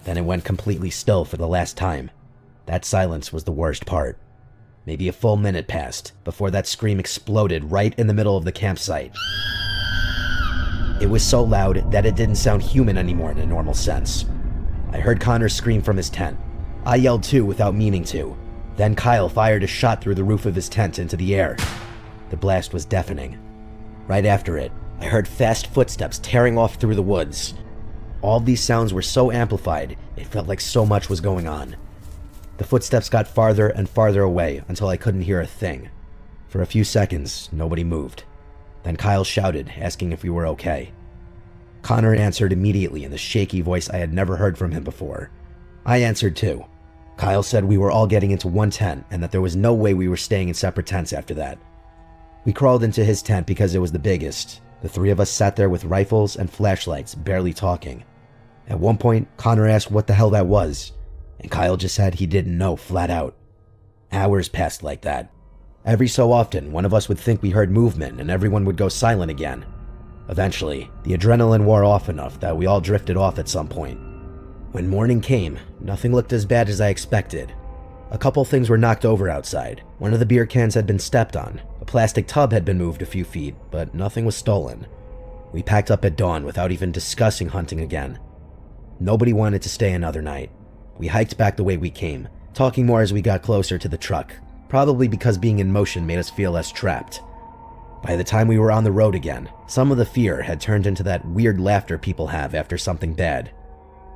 Then it went completely still for the last time. That silence was the worst part. Maybe a full minute passed before that scream exploded right in the middle of the campsite. It was so loud that it didn't sound human anymore in a normal sense. I heard Connor scream from his tent. I yelled too without meaning to. Then Kyle fired a shot through the roof of his tent into the air. The blast was deafening. Right after it, I heard fast footsteps tearing off through the woods. All these sounds were so amplified, it felt like so much was going on. The footsteps got farther and farther away until I couldn't hear a thing. For a few seconds, nobody moved. Then Kyle shouted, asking if we were okay. Connor answered immediately in the shaky voice I had never heard from him before. I answered too. Kyle said we were all getting into one tent and that there was no way we were staying in separate tents after that. We crawled into his tent because it was the biggest. The three of us sat there with rifles and flashlights, barely talking. At one point, Connor asked what the hell that was, and Kyle just said he didn't know flat out. Hours passed like that. Every so often, one of us would think we heard movement and everyone would go silent again. Eventually, the adrenaline wore off enough that we all drifted off at some point. When morning came, nothing looked as bad as I expected. A couple things were knocked over outside. One of the beer cans had been stepped on. A plastic tub had been moved a few feet, but nothing was stolen. We packed up at dawn without even discussing hunting again. Nobody wanted to stay another night. We hiked back the way we came, talking more as we got closer to the truck, probably because being in motion made us feel less trapped. By the time we were on the road again, some of the fear had turned into that weird laughter people have after something bad.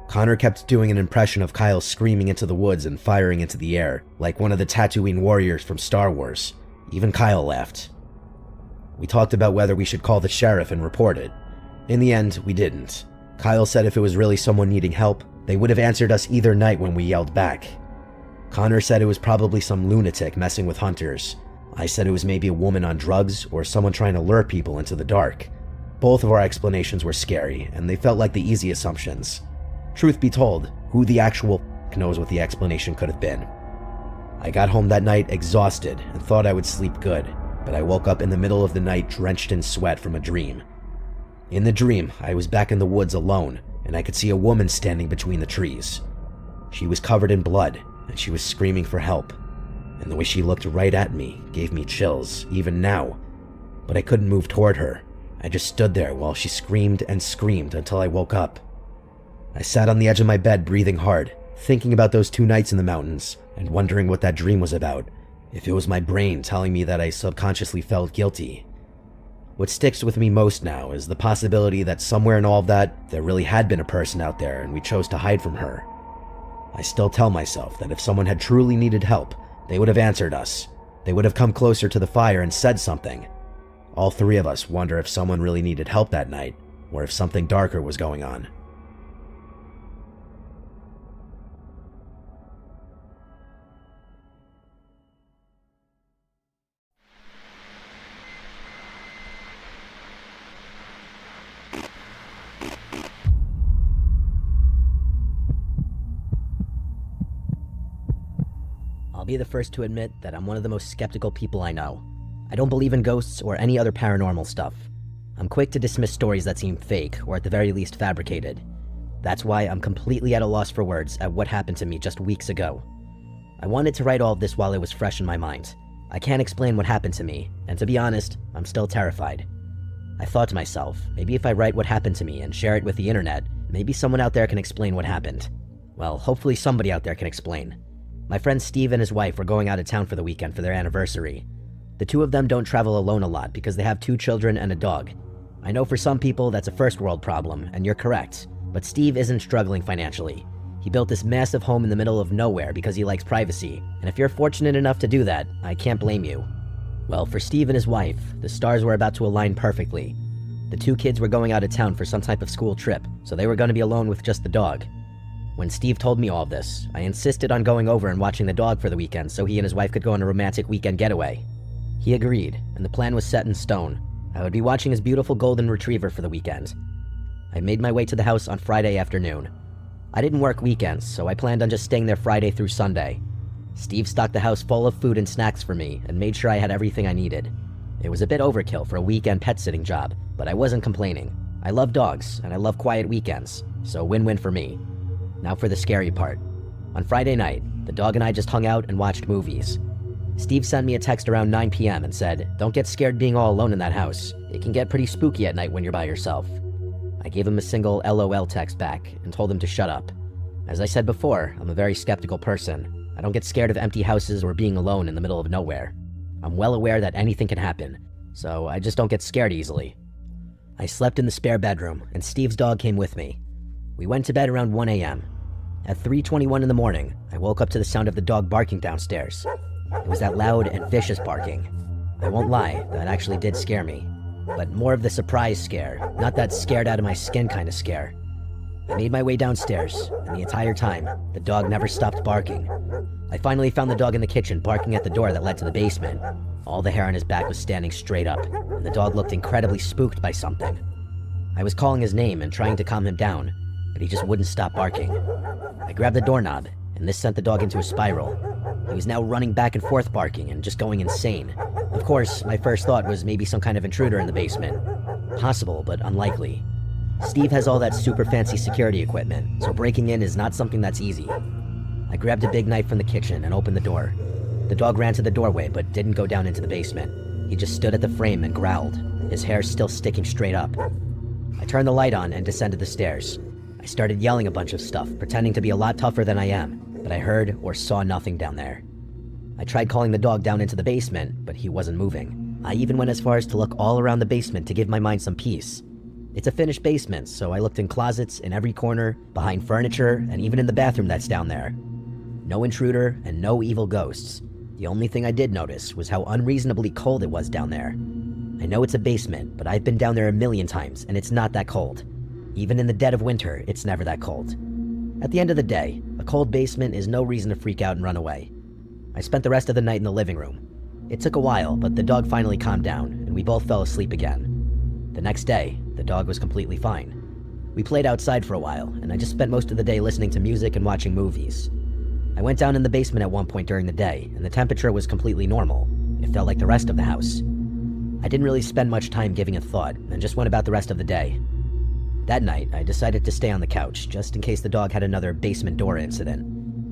Connor kept doing an impression of Kyle screaming into the woods and firing into the air, like one of the Tatooine warriors from Star Wars. Even Kyle laughed. We talked about whether we should call the sheriff and report it. In the end, we didn't. Kyle said if it was really someone needing help, they would have answered us either night when we yelled back. Connor said it was probably some lunatic messing with hunters. I said it was maybe a woman on drugs or someone trying to lure people into the dark. Both of our explanations were scary, and they felt like the easy assumptions. Truth be told, who the actual knows what the explanation could have been. I got home that night exhausted and thought I would sleep good, but I woke up in the middle of the night drenched in sweat from a dream. In the dream, I was back in the woods alone, and I could see a woman standing between the trees. She was covered in blood, and she was screaming for help. and the way she looked right at me gave me chills, even now. But I couldn't move toward her. I just stood there while she screamed and screamed until I woke up. I sat on the edge of my bed breathing hard, thinking about those 2 nights in the mountains and wondering what that dream was about, if it was my brain telling me that I subconsciously felt guilty. What sticks with me most now is the possibility that somewhere in all of that, there really had been a person out there and we chose to hide from her. I still tell myself that if someone had truly needed help, they would have answered us. They would have come closer to the fire and said something. All 3 of us wonder if someone really needed help that night, or if something darker was going on. I'll be the first to admit that I'm one of the most skeptical people I know. I don't believe in ghosts or any other paranormal stuff. I'm quick to dismiss stories that seem fake, or at the very least fabricated. That's why I'm completely at a loss for words at what happened to me just weeks ago. I wanted to write all of this while it was fresh in my mind. I can't explain what happened to me, and to be honest, I'm still terrified. I thought to myself, maybe if I write what happened to me and share it with the internet, maybe someone out there can explain what happened. Well, hopefully somebody out there can explain. My friend Steve and his wife were going out of town for the weekend for their anniversary. The 2 of them don't travel alone a lot because they have 2 children and a dog. I know for some people that's a first world problem, and you're correct, but Steve isn't struggling financially. He built this massive home in the middle of nowhere because he likes privacy, and if you're fortunate enough to do that, I can't blame you. Well, for Steve and his wife, the stars were about to align perfectly. The 2 kids were going out of town for some type of school trip, so they were going to be alone with just the dog. When Steve told me all of this, I insisted on going over and watching the dog for the weekend so he and his wife could go on a romantic weekend getaway. He agreed, and the plan was set in stone. I would be watching his beautiful golden retriever for the weekend. I made my way to the house on Friday afternoon. I didn't work weekends, so I planned on just staying there Friday through Sunday. Steve stocked the house full of food and snacks for me and made sure I had everything I needed. It was a bit overkill for a weekend pet-sitting job, but I wasn't complaining. I love dogs, and I love quiet weekends, so win-win for me. Now for the scary part. On Friday night, the dog and I just hung out and watched movies. Steve sent me a text around 9 p.m. and said, "Don't get scared being all alone in that house. It can get pretty spooky at night when you're by yourself." I gave him a single LOL text back and told him to shut up. As I said before, I'm a very skeptical person. I don't get scared of empty houses or being alone in the middle of nowhere. I'm well aware that anything can happen, so I just don't get scared easily. I slept in the spare bedroom, and Steve's dog came with me. We went to bed around 1 a.m. At 3:21 in the morning, I woke up to the sound of the dog barking downstairs. It was that loud and vicious barking. I won't lie, that actually did scare me. But more of the surprise scare, not that scared out of my skin kind of scare. I made my way downstairs, and the entire time, the dog never stopped barking. I finally found the dog in the kitchen barking at the door that led to the basement. All the hair on his back was standing straight up, and the dog looked incredibly spooked by something. I was calling his name and trying to calm him down, but he just wouldn't stop barking. I grabbed the doorknob, and this sent the dog into a spiral. He was now running back and forth barking and just going insane. Of course, my first thought was maybe some kind of intruder in the basement. Possible, but unlikely. Steve has all that super fancy security equipment, so breaking in is not something that's easy. I grabbed a big knife from the kitchen and opened the door. The dog ran to the doorway but didn't go down into the basement. He just stood at the frame and growled, his hair still sticking straight up. I turned the light on and descended the stairs. I started yelling a bunch of stuff, pretending to be a lot tougher than I am, but I heard or saw nothing down there. I tried calling the dog down into the basement, but he wasn't moving. I even went as far as to look all around the basement to give my mind some peace. It's a finished basement, so I looked in closets, in every corner, behind furniture, and even in the bathroom that's down there. No intruder and no evil ghosts. The only thing I did notice was how unreasonably cold it was down there. I know it's a basement, but I've been down there a million times, and it's not that cold. Even in the dead of winter, it's never that cold. At the end of the day, a cold basement is no reason to freak out and run away. I spent the rest of the night in the living room. It took a while, but the dog finally calmed down, and we both fell asleep again. The next day, the dog was completely fine. We played outside for a while, and I just spent most of the day listening to music and watching movies. I went down in the basement at one point during the day, and the temperature was completely normal. It felt like the rest of the house. I didn't really spend much time giving it thought, and just went about the rest of the day. That night, I decided to stay on the couch, just in case the dog had another basement door incident.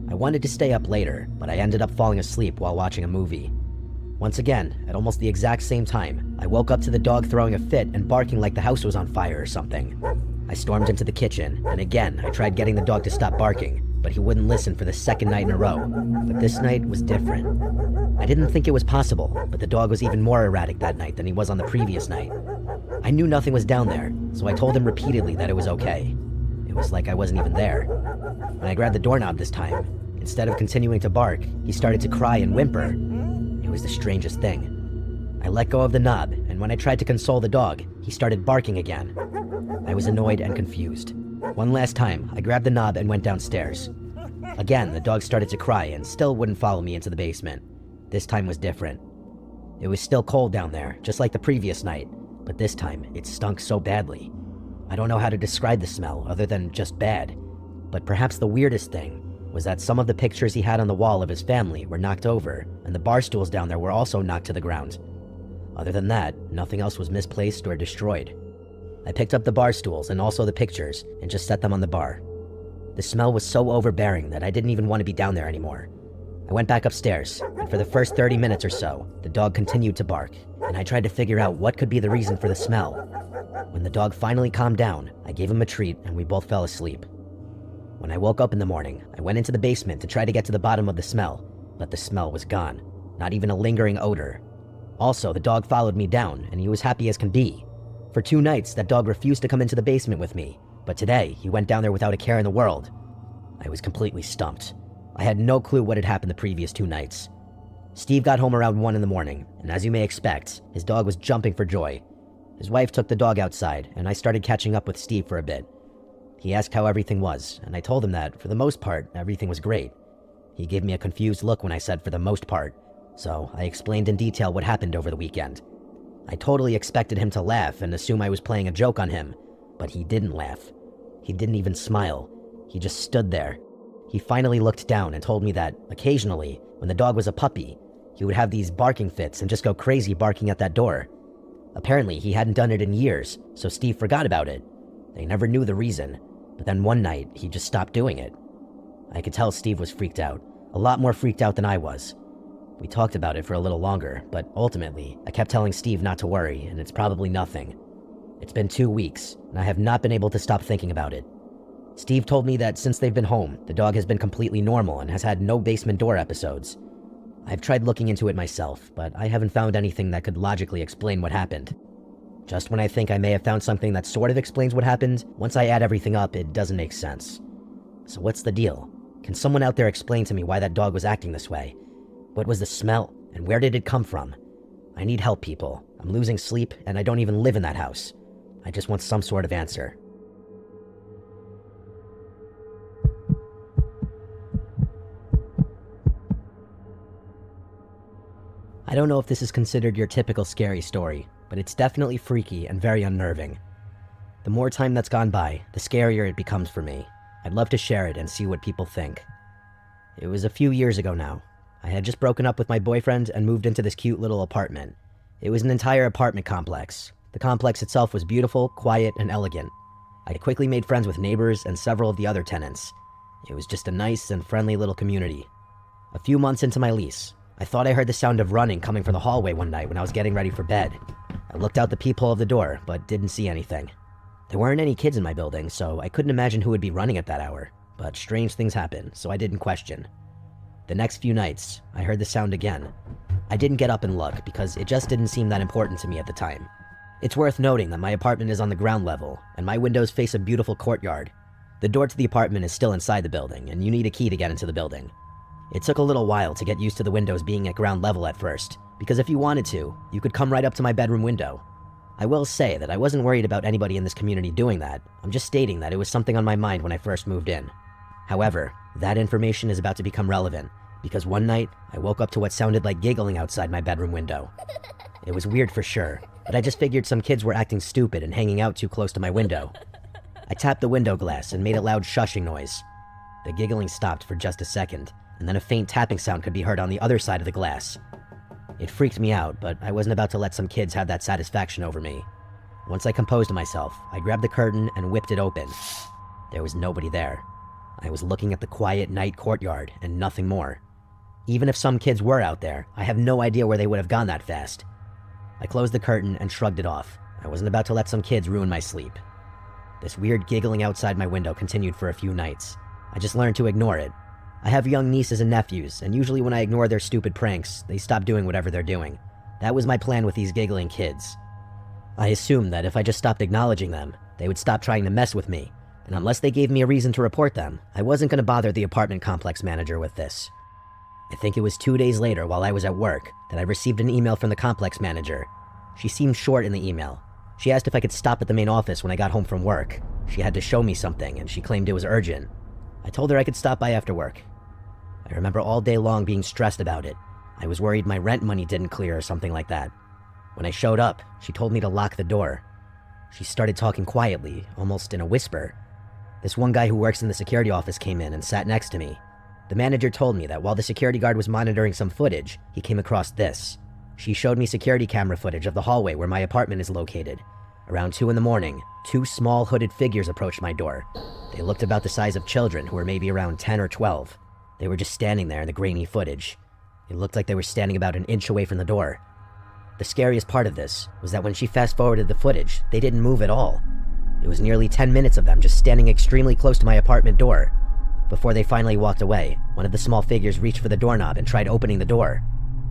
I wanted to stay up later, but I ended up falling asleep while watching a movie. Once again, at almost the exact same time, I woke up to the dog throwing a fit and barking like the house was on fire or something. I stormed into the kitchen, and again, I tried getting the dog to stop barking, but he wouldn't listen for the second night in a row. But this night was different. I didn't think it was possible, but the dog was even more erratic that night than he was on the previous night. I knew nothing was down there, so I told him repeatedly that it was okay. It was like I wasn't even there. When I grabbed the doorknob this time, instead of continuing to bark, he started to cry and whimper. It was the strangest thing. I let go of the knob, and when I tried to console the dog, he started barking again. I was annoyed and confused. One last time, I grabbed the knob and went downstairs. Again, the dog started to cry and still wouldn't follow me into the basement. This time was different. It was still cold down there, just like the previous night, but this time it stunk so badly. I don't know how to describe the smell other than just bad, but perhaps the weirdest thing was that some of the pictures he had on the wall of his family were knocked over, and the bar stools down there were also knocked to the ground. Other than that, nothing else was misplaced or destroyed. I picked up the bar stools and also the pictures and just set them on the bar. The smell was so overbearing that I didn't even want to be down there anymore. I went back upstairs, and for the first 30 minutes or so, the dog continued to bark, and I tried to figure out what could be the reason for the smell. When the dog finally calmed down, I gave him a treat and we both fell asleep. When I woke up in the morning, I went into the basement to try to get to the bottom of the smell, but the smell was gone, not even a lingering odor. Also, the dog followed me down, and he was happy as can be. For 2 nights, that dog refused to come into the basement with me, but today, he went down there without a care in the world. I was completely stumped. I had no clue what had happened the previous 2 nights. Steve got home around 1 in the morning, and as you may expect, his dog was jumping for joy. His wife took the dog outside, and I started catching up with Steve for a bit. He asked how everything was, and I told him that, for the most part, everything was great. He gave me a confused look when I said for the most part, so I explained in detail what happened over the weekend. I totally expected him to laugh and assume I was playing a joke on him, but he didn't laugh. He didn't even smile. He just stood there. He finally looked down and told me that, occasionally, when the dog was a puppy, he would have these barking fits and just go crazy barking at that door. Apparently, he hadn't done it in years, so Steve forgot about it. They never knew the reason, but then one night, he just stopped doing it. I could tell Steve was freaked out, a lot more freaked out than I was. We talked about it for a little longer, but ultimately, I kept telling Steve not to worry, and it's probably nothing. It's been 2 weeks, and I have not been able to stop thinking about it. Steve told me that since they've been home, the dog has been completely normal and has had no basement door episodes. I've tried looking into it myself, but I haven't found anything that could logically explain what happened. Just when I think I may have found something that sort of explains what happened, once I add everything up, it doesn't make sense. So what's the deal? Can someone out there explain to me why that dog was acting this way? What was the smell, and where did it come from? I need help, people. I'm losing sleep, and I don't even live in that house. I just want some sort of answer. I don't know if this is considered your typical scary story, but it's definitely freaky and very unnerving. The more time that's gone by, the scarier it becomes for me. I'd love to share it and see what people think. It was a few years ago now. I had just broken up with my boyfriend and moved into this cute little apartment. It was an entire apartment complex. The complex itself was beautiful, quiet, and elegant. I quickly made friends with neighbors and several of the other tenants. It was just a nice and friendly little community. A few months into my lease, I thought I heard the sound of running coming from the hallway one night when I was getting ready for bed. I looked out the peephole of the door, but didn't see anything. There weren't any kids in my building, so I couldn't imagine who would be running at that hour. But strange things happened, so I didn't question. The next few nights, I heard the sound again. I didn't get up and look because it just didn't seem that important to me at the time. It's worth noting that my apartment is on the ground level, and my windows face a beautiful courtyard. The door to the apartment is still inside the building, and you need a key to get into the building. It took a little while to get used to the windows being at ground level at first, because if you wanted to, you could come right up to my bedroom window. I will say that I wasn't worried about anybody in this community doing that. I'm just stating that it was something on my mind when I first moved in. However, that information is about to become relevant, because one night, I woke up to what sounded like giggling outside my bedroom window. It was weird for sure, but I just figured some kids were acting stupid and hanging out too close to my window. I tapped the window glass and made a loud shushing noise. The giggling stopped for just a second, and then a faint tapping sound could be heard on the other side of the glass. It freaked me out, but I wasn't about to let some kids have that satisfaction over me. Once I composed myself, I grabbed the curtain and whipped it open. There was nobody there. I was looking at the quiet night courtyard and nothing more. Even if some kids were out there, I have no idea where they would have gone that fast. I closed the curtain and shrugged it off. I wasn't about to let some kids ruin my sleep. This weird giggling outside my window continued for a few nights. I just learned to ignore it. I have young nieces and nephews, and usually when I ignore their stupid pranks, they stop doing whatever they're doing. That was my plan with these giggling kids. I assumed that if I just stopped acknowledging them, they would stop trying to mess with me, and unless they gave me a reason to report them, I wasn't going to bother the apartment complex manager with this. I think it was 2 days later while I was at work that I received an email from the complex manager. She seemed short in the email. She asked if I could stop at the main office when I got home from work. She had to show me something, and she claimed it was urgent. I told her I could stop by after work. I remember all day long being stressed about it. I was worried my rent money didn't clear or something like that. When I showed up, she told me to lock the door. She started talking quietly, almost in a whisper. This one guy who works in the security office came in and sat next to me. The manager told me that while the security guard was monitoring some footage, he came across this. She showed me security camera footage of the hallway where my apartment is located. Around 2 in the morning, 2 small hooded figures approached my door. They looked about the size of children who were maybe around 10 or 12. They were just standing there in the grainy footage. It looked like they were standing about an inch away from the door. The scariest part of this was that when she fast-forwarded the footage, they didn't move at all. It was nearly 10 minutes of them just standing extremely close to my apartment door. Before they finally walked away, one of the small figures reached for the doorknob and tried opening the door.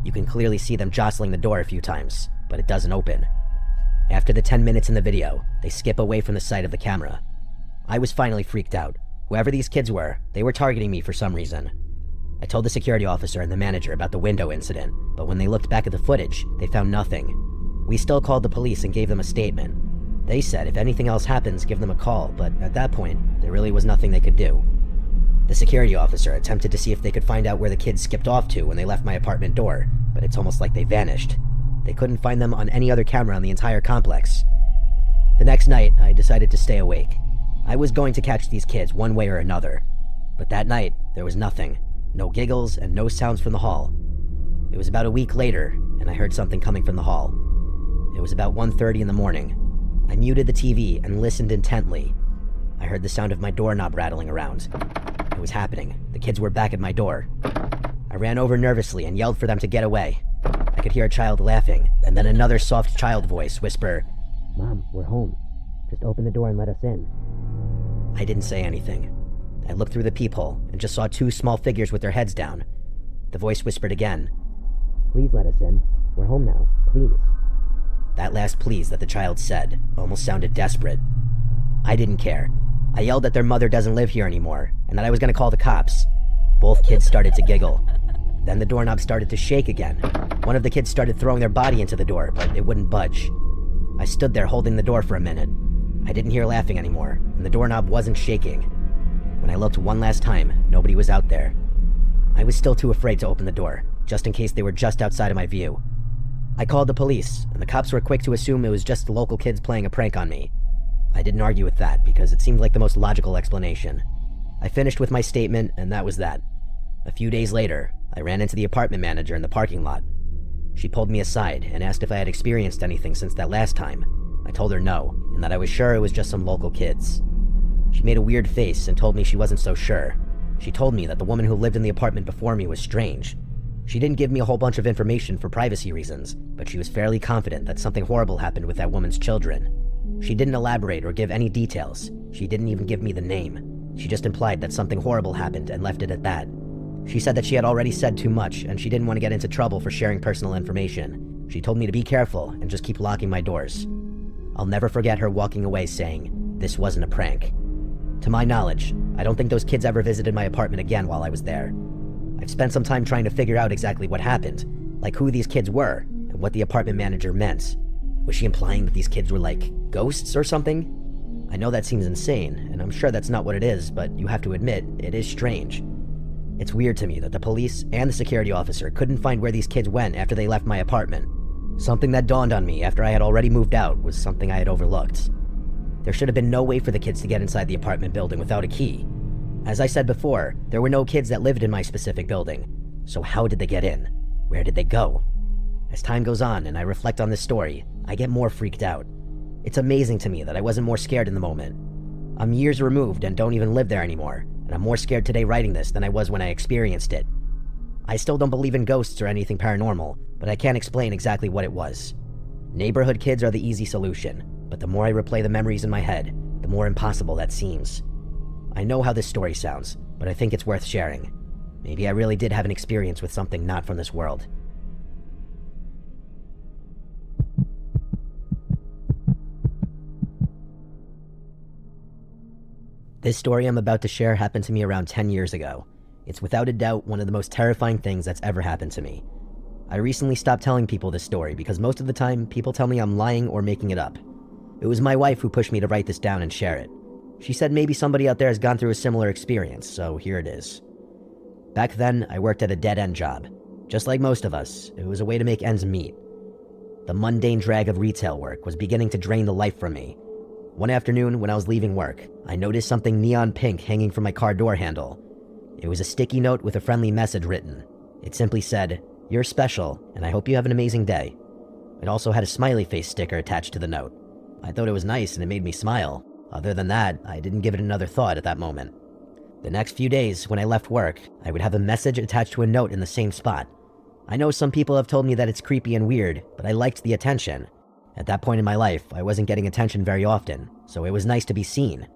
You can clearly see them jostling the door a few times, but it doesn't open. After the 10 minutes in the video, they skip away from the sight of the camera. I was finally freaked out. Whoever these kids were, they were targeting me for some reason. I told the security officer and the manager about the window incident, but when they looked back at the footage, they found nothing. We still called the police and gave them a statement. They said if anything else happens, give them a call, but at that point, there really was nothing they could do. The security officer attempted to see if they could find out where the kids skipped off to when they left my apartment door, but it's almost like they vanished. They couldn't find them on any other camera on the entire complex. The next night, I decided to stay awake. I was going to catch these kids one way or another. But that night, there was nothing. No giggles and no sounds from the hall. It was about a week later, and I heard something coming from the hall. It was about 1:30 in the morning. I muted the TV and listened intently. I heard the sound of my doorknob rattling around. It was happening. The kids were back at my door. I ran over nervously and yelled for them to get away. I could hear a child laughing, and then another soft child voice whisper, "Mom, we're home. Just open the door and let us in." I didn't say anything. I looked through the peephole and just saw 2 small figures with their heads down. The voice whispered again, "Please let us in. We're home now. Please." That last please that the child said almost sounded desperate. I didn't care. I yelled that their mother doesn't live here anymore, and that I was going to call the cops. Both kids started to giggle. Then the doorknob started to shake again. One of the kids started throwing their body into the door, but it wouldn't budge. I stood there holding the door for a minute. I didn't hear laughing anymore, and the doorknob wasn't shaking. When I looked one last time, nobody was out there. I was still too afraid to open the door, just in case they were just outside of my view. I called the police, and the cops were quick to assume it was just the local kids playing a prank on me. I didn't argue with that because it seemed like the most logical explanation. I finished with my statement, and that was that. A few days later, I ran into the apartment manager in the parking lot. She pulled me aside and asked if I had experienced anything since that last time. I told her no, and that I was sure it was just some local kids. She made a weird face and told me she wasn't so sure. She told me that the woman who lived in the apartment before me was strange. She didn't give me a whole bunch of information for privacy reasons, but she was fairly confident that something horrible happened with that woman's children. She didn't elaborate or give any details. She didn't even give me the name. She just implied that something horrible happened and left it at that. She said that she had already said too much and she didn't want to get into trouble for sharing personal information. She told me to be careful and just keep locking my doors. I'll never forget her walking away saying, "This wasn't a prank." To my knowledge, I don't think those kids ever visited my apartment again while I was there. I've spent some time trying to figure out exactly what happened, like who these kids were and what the apartment manager meant. Was she implying that these kids were like ghosts or something? I know that seems insane, and I'm sure that's not what it is, but you have to admit, it is strange. It's weird to me that the police and the security officer couldn't find where these kids went after they left my apartment. Something that dawned on me after I had already moved out was something I had overlooked. There should have been no way for the kids to get inside the apartment building without a key. As I said before, there were no kids that lived in my specific building. So how did they get in? Where did they go? As time goes on and I reflect on this story, I get more freaked out. It's amazing to me that I wasn't more scared in the moment. I'm years removed and don't even live there anymore, and I'm more scared today writing this than I was when I experienced it. I still don't believe in ghosts or anything paranormal, but I can't explain exactly what it was. Neighborhood kids are the easy solution, but the more I replay the memories in my head, the more impossible that seems. I know how this story sounds, but I think it's worth sharing. Maybe I really did have an experience with something not from this world. This story I'm about to share happened to me around 10 years ago. It's without a doubt one of the most terrifying things that's ever happened to me. I recently stopped telling people this story because most of the time people tell me I'm lying or making it up. It was my wife who pushed me to write this down and share it. She said maybe somebody out there has gone through a similar experience, so here it is. Back then, I worked at a dead-end job. Just like most of us, it was a way to make ends meet. The mundane drag of retail work was beginning to drain the life from me. One afternoon, when I was leaving work, I noticed something neon pink hanging from my car door handle. It was a sticky note with a friendly message written. It simply said, "You're special, and I hope you have an amazing day." It also had a smiley face sticker attached to the note. I thought it was nice and it made me smile. Other than that, I didn't give it another thought at that moment. The next few days, when I left work, I would have a message attached to a note in the same spot. I know some people have told me that it's creepy and weird, but I liked the attention. At that point in my life, I wasn't getting attention very often, so it was nice to be seen.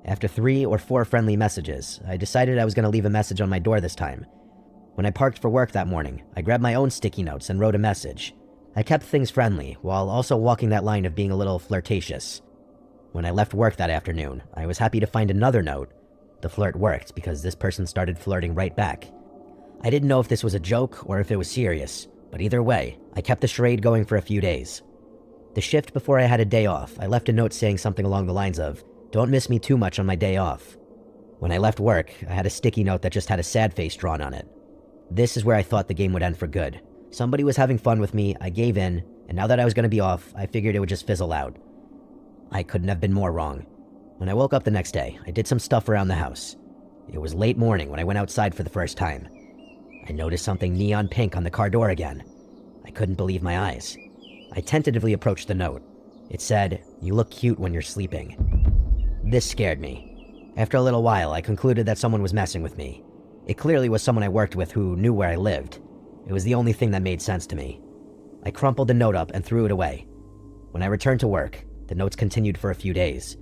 After 3 or 4 friendly messages, I decided I was going to leave a message on my door this time. When I parked for work that morning, I grabbed my own sticky notes and wrote a message. I kept things friendly, while also walking that line of being a little flirtatious. When I left work that afternoon, I was happy to find another note. The flirt worked because this person started flirting right back. I didn't know if this was a joke or if it was serious, but either way, I kept the charade going for a few days. The shift before I had a day off, I left a note saying something along the lines of, "Don't miss me too much on my day off." When I left work, I had a sticky note that just had a sad face drawn on it. This is where I thought the game would end for good. Somebody was having fun with me, I gave in, and now that I was going to be off, I figured it would just fizzle out. I couldn't have been more wrong. When I woke up the next day, I did some stuff around the house. It was late morning when I went outside for the first time. I noticed something neon pink on the car door again. I couldn't believe my eyes. I tentatively approached the note. It said, "You look cute when you're sleeping." This scared me. After a little while, I concluded that someone was messing with me. It clearly was someone I worked with who knew where I lived. It was the only thing that made sense to me. I crumpled the note up and threw it away. When I returned to work, the notes continued for a few days.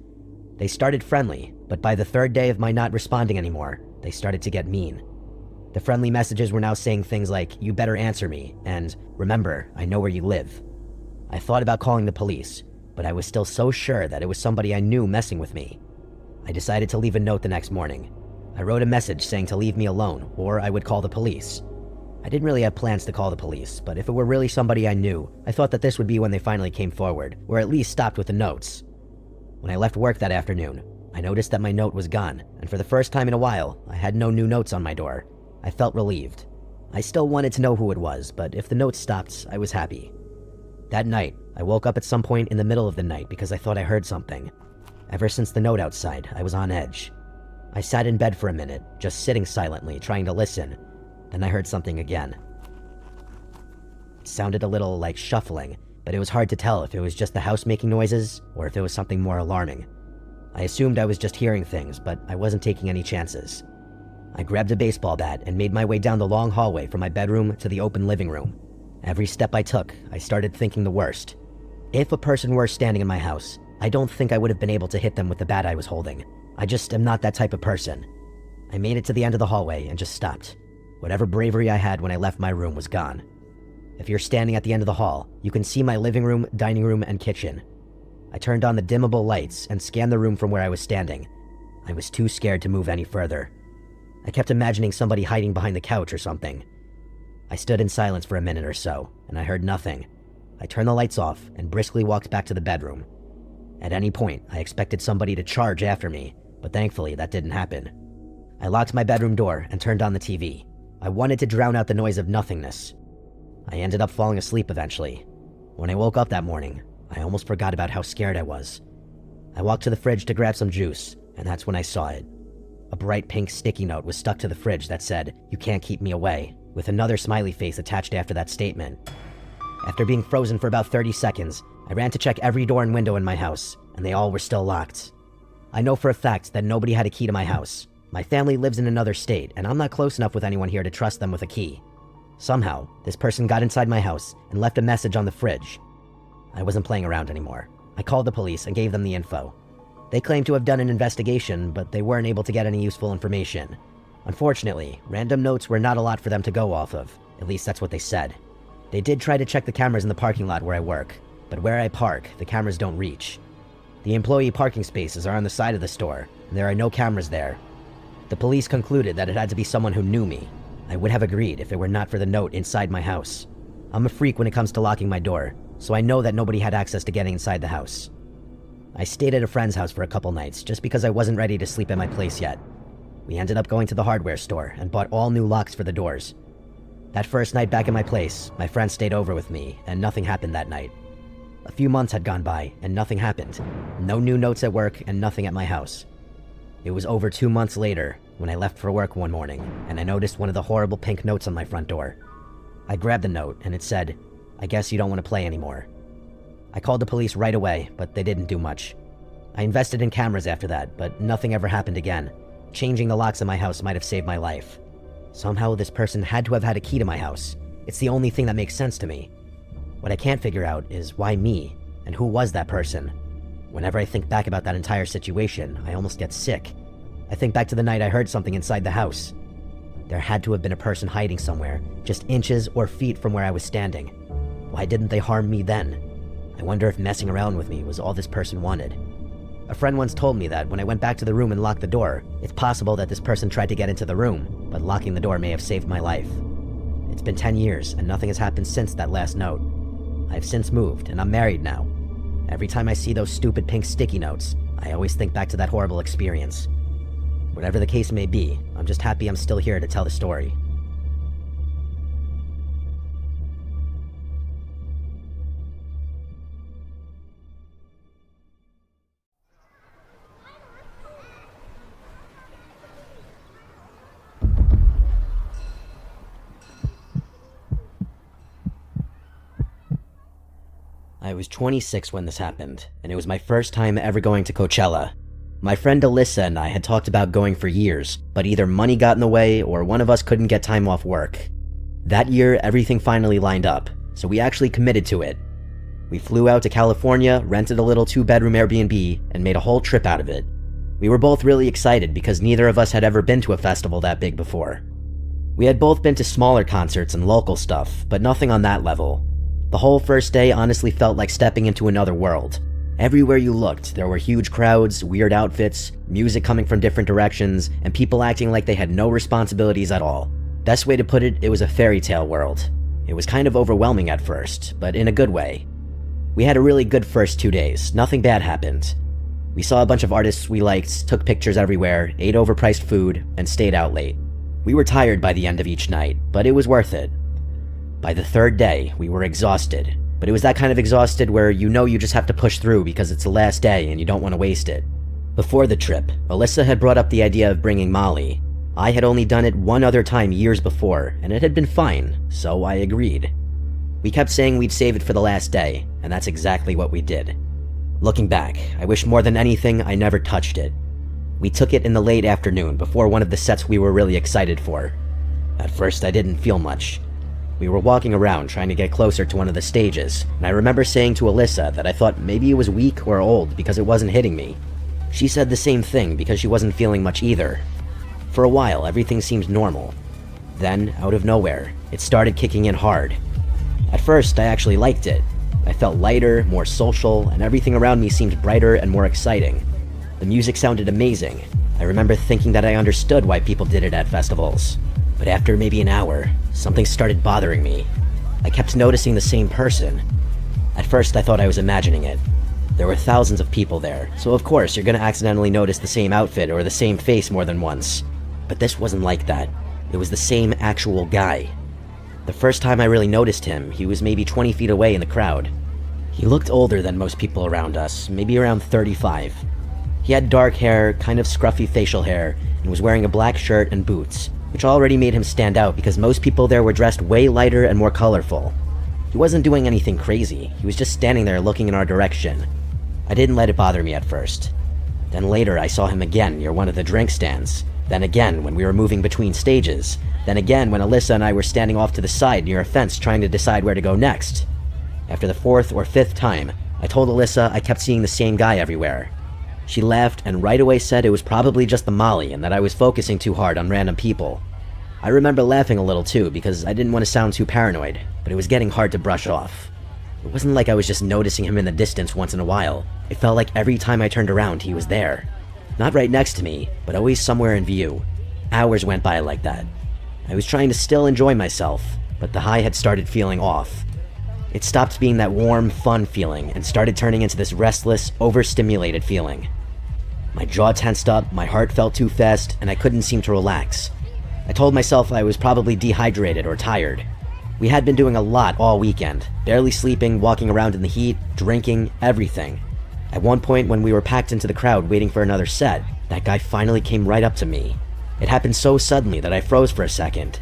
They started friendly, but by the 3rd day of my not responding anymore, they started to get mean. The friendly messages were now saying things like, "You better answer me," and "Remember, I know where you live." I thought about calling the police, but I was still so sure that it was somebody I knew messing with me. I decided to leave a note the next morning. I wrote a message saying to leave me alone, or I would call the police. I didn't really have plans to call the police, but if it were really somebody I knew, I thought that this would be when they finally came forward, or at least stopped with the notes. When I left work that afternoon, I noticed that my note was gone, and for the first time in a while, I had no new notes on my door. I felt relieved. I still wanted to know who it was, but if the notes stopped, I was happy. That night, I woke up at some point in the middle of the night because I thought I heard something. Ever since the note outside, I was on edge. I sat in bed for a minute, just sitting silently, trying to listen. Then I heard something again. It sounded a little like shuffling, but it was hard to tell if it was just the house making noises or if it was something more alarming. I assumed I was just hearing things, but I wasn't taking any chances. I grabbed a baseball bat and made my way down the long hallway from my bedroom to the open living room. Every step I took, I started thinking the worst. If a person were standing in my house, I don't think I would have been able to hit them with the bat I was holding. I just am not that type of person. I made it to the end of the hallway and just stopped. Whatever bravery I had when I left my room was gone. If you're standing at the end of the hall, you can see my living room, dining room, and kitchen. I turned on the dimmable lights and scanned the room from where I was standing. I was too scared to move any further. I kept imagining somebody hiding behind the couch or something. I stood in silence for a minute or so, and I heard nothing. I turned the lights off and briskly walked back to the bedroom. At any point, I expected somebody to charge after me, but thankfully that didn't happen. I locked my bedroom door and turned on the TV. I wanted to drown out the noise of nothingness. I ended up falling asleep eventually. When I woke up that morning, I almost forgot about how scared I was. I walked to the fridge to grab some juice, and that's when I saw it. A bright pink sticky note was stuck to the fridge that said, "You can't keep me away," with another smiley face attached after that statement. After being frozen for about 30 seconds, I ran to check every door and window in my house, and they all were still locked. I know for a fact that nobody had a key to my house, My family lives in another state, and I'm not close enough with anyone here to trust them with a key. Somehow, this person got inside my house and left a message on the fridge. I wasn't playing around anymore. I called the police and gave them the info. They claimed to have done an investigation, but they weren't able to get any useful information. Unfortunately, random notes were not a lot for them to go off of. At least that's what they said. They did try to check the cameras in the parking lot where I work, but where I park, the cameras don't reach. The employee parking spaces are on the side of the store, and there are no cameras there. The police concluded that it had to be someone who knew me. I would have agreed if it were not for the note inside my house. I'm a freak when it comes to locking my door, so I know that nobody had access to getting inside the house. I stayed at a friend's house for a couple nights just because I wasn't ready to sleep at my place yet. We ended up going to the hardware store and bought all new locks for the doors. That first night back at my place, my friend stayed over with me, and nothing happened that night. A few months had gone by, and nothing happened. No new notes at work, and nothing at my house. It was over 2 months later when I left for work one morning, and I noticed one of the horrible pink notes on my front door. I grabbed the note, and it said, "I guess you don't want to play anymore." I called the police right away, but they didn't do much. I invested in cameras after that, but nothing ever happened again. Changing the locks in my house might have saved my life. Somehow this person had to have had a key to my house. It's the only thing that makes sense to me. What I can't figure out is why me, and who was that person? Whenever I think back about that entire situation, I almost get sick. I think back to the night I heard something inside the house. There had to have been a person hiding somewhere, just inches or feet from where I was standing. Why didn't they harm me then? I wonder if messing around with me was all this person wanted. A friend once told me that when I went back to the room and locked the door, it's possible that this person tried to get into the room, but locking the door may have saved my life. It's been 10 years, and nothing has happened since that last note. I've since moved, and I'm married now. Every time I see those stupid pink sticky notes, I always think back to that horrible experience. Whatever the case may be, I'm just happy I'm still here to tell the story. I was 26 when this happened, and it was my first time ever going to Coachella. My friend Alyssa and I had talked about going for years, but either money got in the way or one of us couldn't get time off work. That year, everything finally lined up, so we actually committed to it. We flew out to California, rented a little 2-bedroom Airbnb, and made a whole trip out of it. We were both really excited because neither of us had ever been to a festival that big before. We had both been to smaller concerts and local stuff, but nothing on that level. The whole first day honestly felt like stepping into another world. Everywhere you looked, there were huge crowds, weird outfits, music coming from different directions, and people acting like they had no responsibilities at all. Best way to put it, it was a fairy tale world. It was kind of overwhelming at first, but in a good way. We had a really good first 2 days, nothing bad happened. We saw a bunch of artists we liked, took pictures everywhere, ate overpriced food, and stayed out late. We were tired by the end of each night, but it was worth it. By the third day, we were exhausted, but it was that kind of exhausted where you know you just have to push through because it's the last day and you don't want to waste it. Before the trip, Alyssa had brought up the idea of bringing Molly. I had only done it one other time years before, and it had been fine, so I agreed. We kept saying we'd save it for the last day, and that's exactly what we did. Looking back, I wish more than anything I never touched it. We took it in the late afternoon before one of the sets we were really excited for. At first, I didn't feel much. We were walking around trying to get closer to one of the stages, and I remember saying to Alyssa that I thought maybe it was weak or old because it wasn't hitting me. She said the same thing because she wasn't feeling much either. For a while, everything seemed normal. Then, out of nowhere, it started kicking in hard. At first, I actually liked it. I felt lighter, more social, and everything around me seemed brighter and more exciting. The music sounded amazing. I remember thinking that I understood why people did it at festivals. But after maybe an hour, something started bothering me. I kept noticing the same person. At first, I thought I was imagining it. There were thousands of people there, so of course you're gonna accidentally notice the same outfit or the same face more than once. But this wasn't like that. It was the same actual guy. The first time I really noticed him, he was maybe 20 feet away in the crowd. He looked older than most people around us, maybe around 35. He had dark hair, kind of scruffy facial hair, and was wearing a black shirt and boots, which already made him stand out because most people there were dressed way lighter and more colorful. He wasn't doing anything crazy, he was just standing there looking in our direction. I didn't let it bother me at first. Then later I saw him again near one of the drink stands, Then again when we were moving between stages. Then again when Alyssa and I were standing off to the side near a fence trying to decide where to go next. After the 4th or 5th time, I told Alyssa I kept seeing the same guy everywhere. She laughed and right away said it was probably just the Molly and that I was focusing too hard on random people. I remember laughing a little too because I didn't want to sound too paranoid, but it was getting hard to brush off. It wasn't like I was just noticing him in the distance once in a while. It felt like every time I turned around he was there. Not right next to me, but always somewhere in view. Hours went by like that. I was trying to still enjoy myself, but the high had started feeling off. It stopped being that warm, fun feeling and started turning into this restless, overstimulated feeling. My jaw tensed up, my heart felt too fast, and I couldn't seem to relax. I told myself I was probably dehydrated or tired. We had been doing a lot all weekend, barely sleeping, walking around in the heat, drinking, everything. At one point when we were packed into the crowd waiting for another set, that guy finally came right up to me. It happened so suddenly that I froze for a second.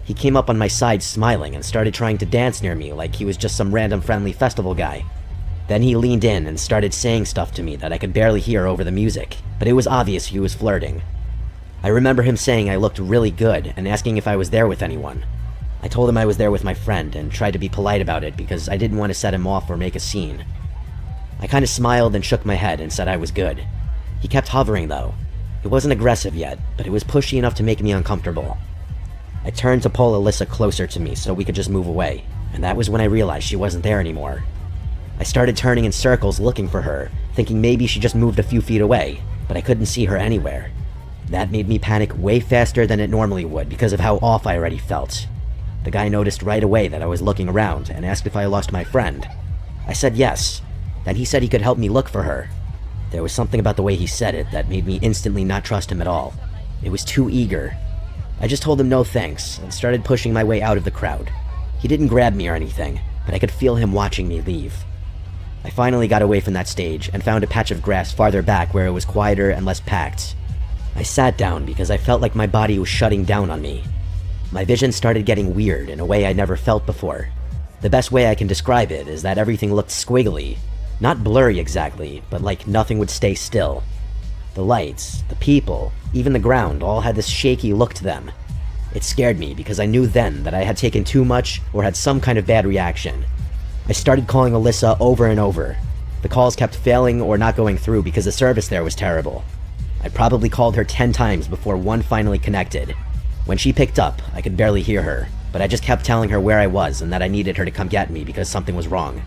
He came up on my side smiling and started trying to dance near me like he was just some random friendly festival guy. Then he leaned in and started saying stuff to me that I could barely hear over the music, but it was obvious he was flirting. I remember him saying I looked really good and asking if I was there with anyone. I told him I was there with my friend and tried to be polite about it because I didn't want to set him off or make a scene. I kind of smiled and shook my head and said I was good. He kept hovering though. It wasn't aggressive yet, but it was pushy enough to make me uncomfortable. I turned to pull Alyssa closer to me so we could just move away, and that was when I realized she wasn't there anymore. I started turning in circles looking for her, thinking maybe she just moved a few feet away, but I couldn't see her anywhere. That made me panic way faster than it normally would because of how off I already felt. The guy noticed right away that I was looking around and asked if I lost my friend. I said yes. Then he said he could help me look for her. There was something about the way he said it that made me instantly not trust him at all. It was too eager. I just told him no thanks and started pushing my way out of the crowd. He didn't grab me or anything, but I could feel him watching me leave. I finally got away from that stage and found a patch of grass farther back where it was quieter and less packed. I sat down because I felt like my body was shutting down on me. My vision started getting weird in a way I never felt before. The best way I can describe it is that everything looked squiggly. Not blurry exactly, but like nothing would stay still. The lights, the people, even the ground all had this shaky look to them. It scared me because I knew then that I had taken too much or had some kind of bad reaction. I started calling Alyssa over and over. The calls kept failing or not going through because the service there was terrible. I probably called her 10 times before one finally connected. When she picked up, I could barely hear her, but I just kept telling her where I was and that I needed her to come get me because something was wrong.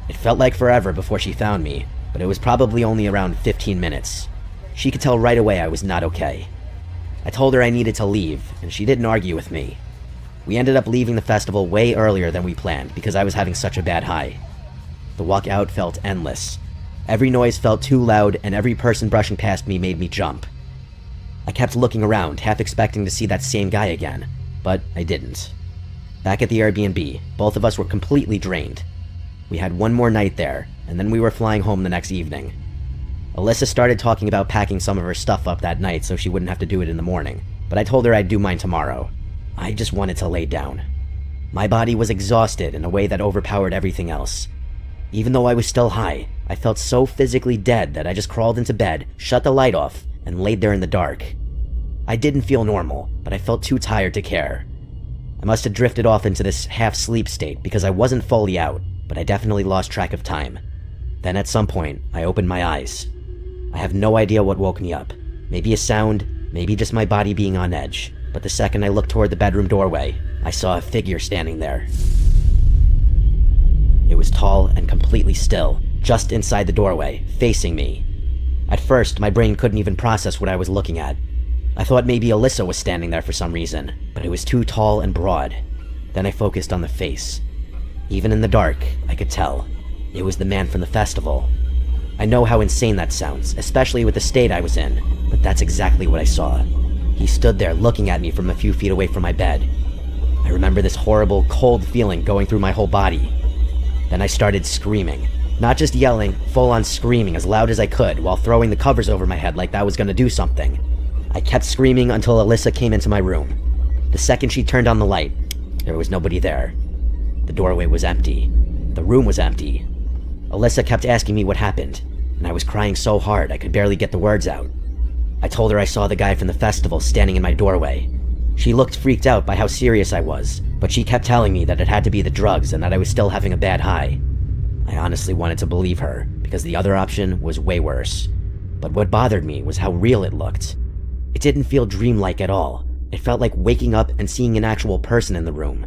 It felt like forever before she found me, but it was probably only around 15 minutes. She could tell right away I was not okay. I told her I needed to leave, and she didn't argue with me. We ended up leaving the festival way earlier than we planned because I was having such a bad high. The walk out felt endless. Every noise felt too loud, and every person brushing past me made me jump. I kept looking around, half expecting to see that same guy again, but I didn't. Back at the Airbnb, both of us were completely drained. We had one more night there, and then we were flying home the next evening. Alyssa started talking about packing some of her stuff up that night so she wouldn't have to do it in the morning, but I told her I'd do mine tomorrow. I just wanted to lay down. My body was exhausted in a way that overpowered everything else. Even though I was still high, I felt so physically dead that I just crawled into bed, shut the light off, and laid there in the dark. I didn't feel normal, but I felt too tired to care. I must have drifted off into this half-sleep state because I wasn't fully out, but I definitely lost track of time. Then at some point, I opened my eyes. I have no idea what woke me up. Maybe a sound, maybe just my body being on edge, but the second I looked toward the bedroom doorway, I saw a figure standing there. It was tall and completely still, just inside the doorway, facing me. At first, my brain couldn't even process what I was looking at. I thought maybe Alyssa was standing there for some reason, but it was too tall and broad. Then I focused on the face. Even in the dark, I could tell. It was the man from the festival. I know how insane that sounds, especially with the state I was in, but that's exactly what I saw. He stood there looking at me from a few feet away from my bed. I remember this horrible, cold feeling going through my whole body. Then I started screaming. Not just yelling, full-on screaming as loud as I could while throwing the covers over my head like that was gonna do something. I kept screaming until Alyssa came into my room. The second she turned on the light, there was nobody there. The doorway was empty. The room was empty. Alyssa kept asking me what happened, and I was crying so hard I could barely get the words out. I told her I saw the guy from the festival standing in my doorway. She looked freaked out by how serious I was, but she kept telling me that it had to be the drugs and that I was still having a bad high. I honestly wanted to believe her, because the other option was way worse. But what bothered me was how real it looked. It didn't feel dreamlike at all. It felt like waking up and seeing an actual person in the room.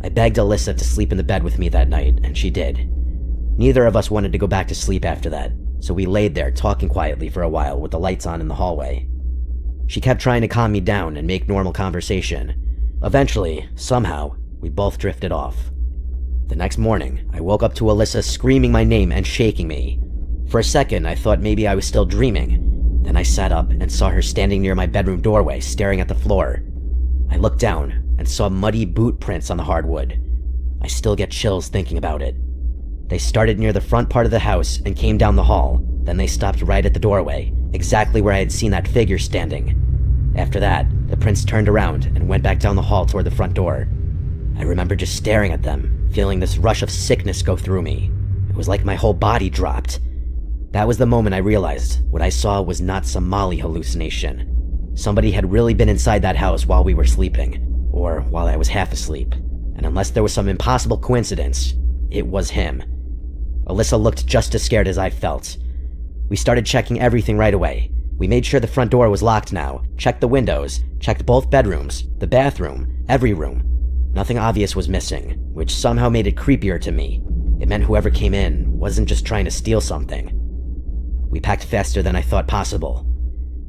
I begged Alyssa to sleep in the bed with me that night, and she did. Neither of us wanted to go back to sleep after that, so we laid there talking quietly for a while with the lights on in the hallway. She kept trying to calm me down and make normal conversation. Eventually, somehow, we both drifted off. The next morning, I woke up to Alyssa screaming my name and shaking me. For a second, I thought maybe I was still dreaming. Then I sat up and saw her standing near my bedroom doorway, staring at the floor. I looked down and saw muddy boot prints on the hardwood. I still get chills thinking about it. They started near the front part of the house and came down the hall. Then they stopped right at the doorway, exactly where I had seen that figure standing. After that, the prints turned around and went back down the hall toward the front door. I remember just staring at them, feeling this rush of sickness go through me. It was like my whole body dropped. That was the moment I realized what I saw was not some Molly hallucination. Somebody had really been inside that house while we were sleeping, or while I was half asleep. And unless there was some impossible coincidence, it was him. Alyssa looked just as scared as I felt. We started checking everything right away. We made sure the front door was locked now, checked the windows, checked both bedrooms, the bathroom, every room. Nothing obvious was missing, which somehow made it creepier to me. It meant whoever came in wasn't just trying to steal something. We packed faster than I thought possible.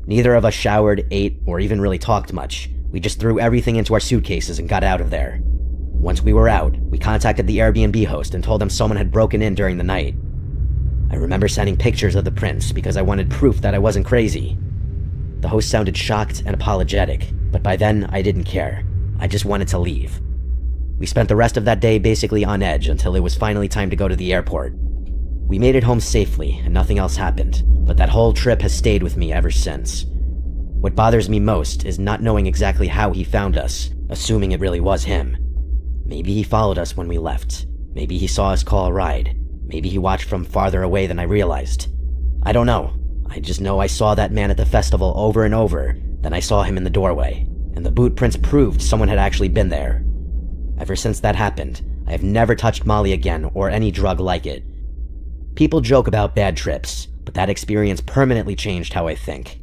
Neither of us showered, ate, or even really talked much. We just threw everything into our suitcases and got out of there. Once we were out, we contacted the Airbnb host and told them someone had broken in during the night. I remember sending pictures of the prints because I wanted proof that I wasn't crazy. The host sounded shocked and apologetic, but by then I didn't care. I just wanted to leave. We spent the rest of that day basically on edge until it was finally time to go to the airport. We made it home safely and nothing else happened, but that whole trip has stayed with me ever since. What bothers me most is not knowing exactly how he found us, assuming it really was him. Maybe he followed us when we left. Maybe he saw us call a ride. Maybe he watched from farther away than I realized. I don't know. I just know I saw that man at the festival over and over, then I saw him in the doorway, and the boot prints proved someone had actually been there. Ever since that happened, I have never touched Molly again or any drug like it. People joke about bad trips, but that experience permanently changed how I think.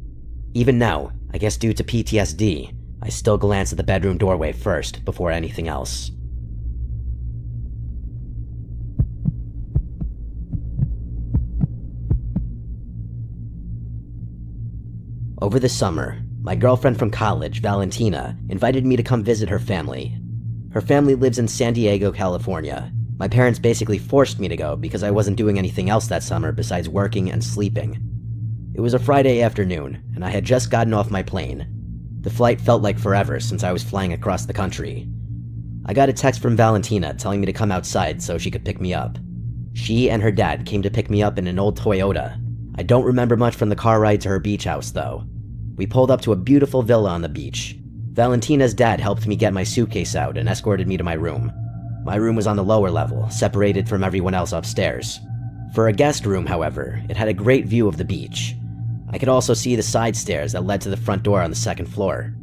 Even now, I guess due to PTSD, I still glance at the bedroom doorway first before anything else. Over the summer, my girlfriend from college, Valentina, invited me to come visit her family. Her family lives in San Diego, California. My parents basically forced me to go because I wasn't doing anything else that summer besides working and sleeping. It was a Friday afternoon, and I had just gotten off my plane. The flight felt like forever since I was flying across the country. I got a text from Valentina telling me to come outside so she could pick me up. She and her dad came to pick me up in an old Toyota. I don't remember much from the car ride to her beach house, though. We pulled up to a beautiful villa on the beach. Valentina's dad helped me get my suitcase out and escorted me to my room. My room was on the lower level, separated from everyone else upstairs. For a guest room, however, it had a great view of the beach. I could also see the side stairs that led to the front door on the second floor.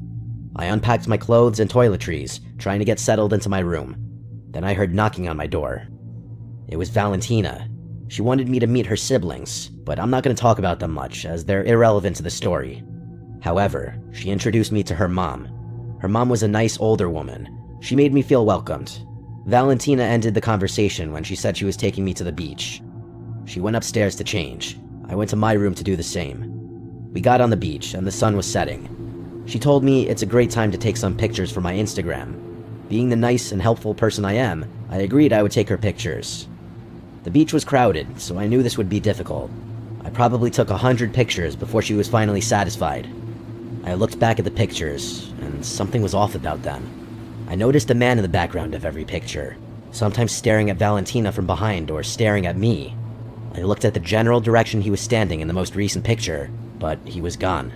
I unpacked my clothes and toiletries, trying to get settled into my room. Then I heard knocking on my door. It was Valentina. She wanted me to meet her siblings, but I'm not going to talk about them much, as they're irrelevant to the story. However, she introduced me to her mom. Her mom was a nice older woman. She made me feel welcomed. Valentina ended the conversation when she said she was taking me to the beach. She went upstairs to change. I went to my room to do the same. We got on the beach, and the sun was setting. She told me it's a great time to take some pictures for my Instagram. Being the nice and helpful person I am, I agreed I would take her pictures. The beach was crowded, so I knew this would be difficult. I probably took 100 pictures before she was finally satisfied. I looked back at the pictures, and something was off about them. I noticed a man in the background of every picture, sometimes staring at Valentina from behind or staring at me. I looked at the general direction he was standing in the most recent picture, but he was gone.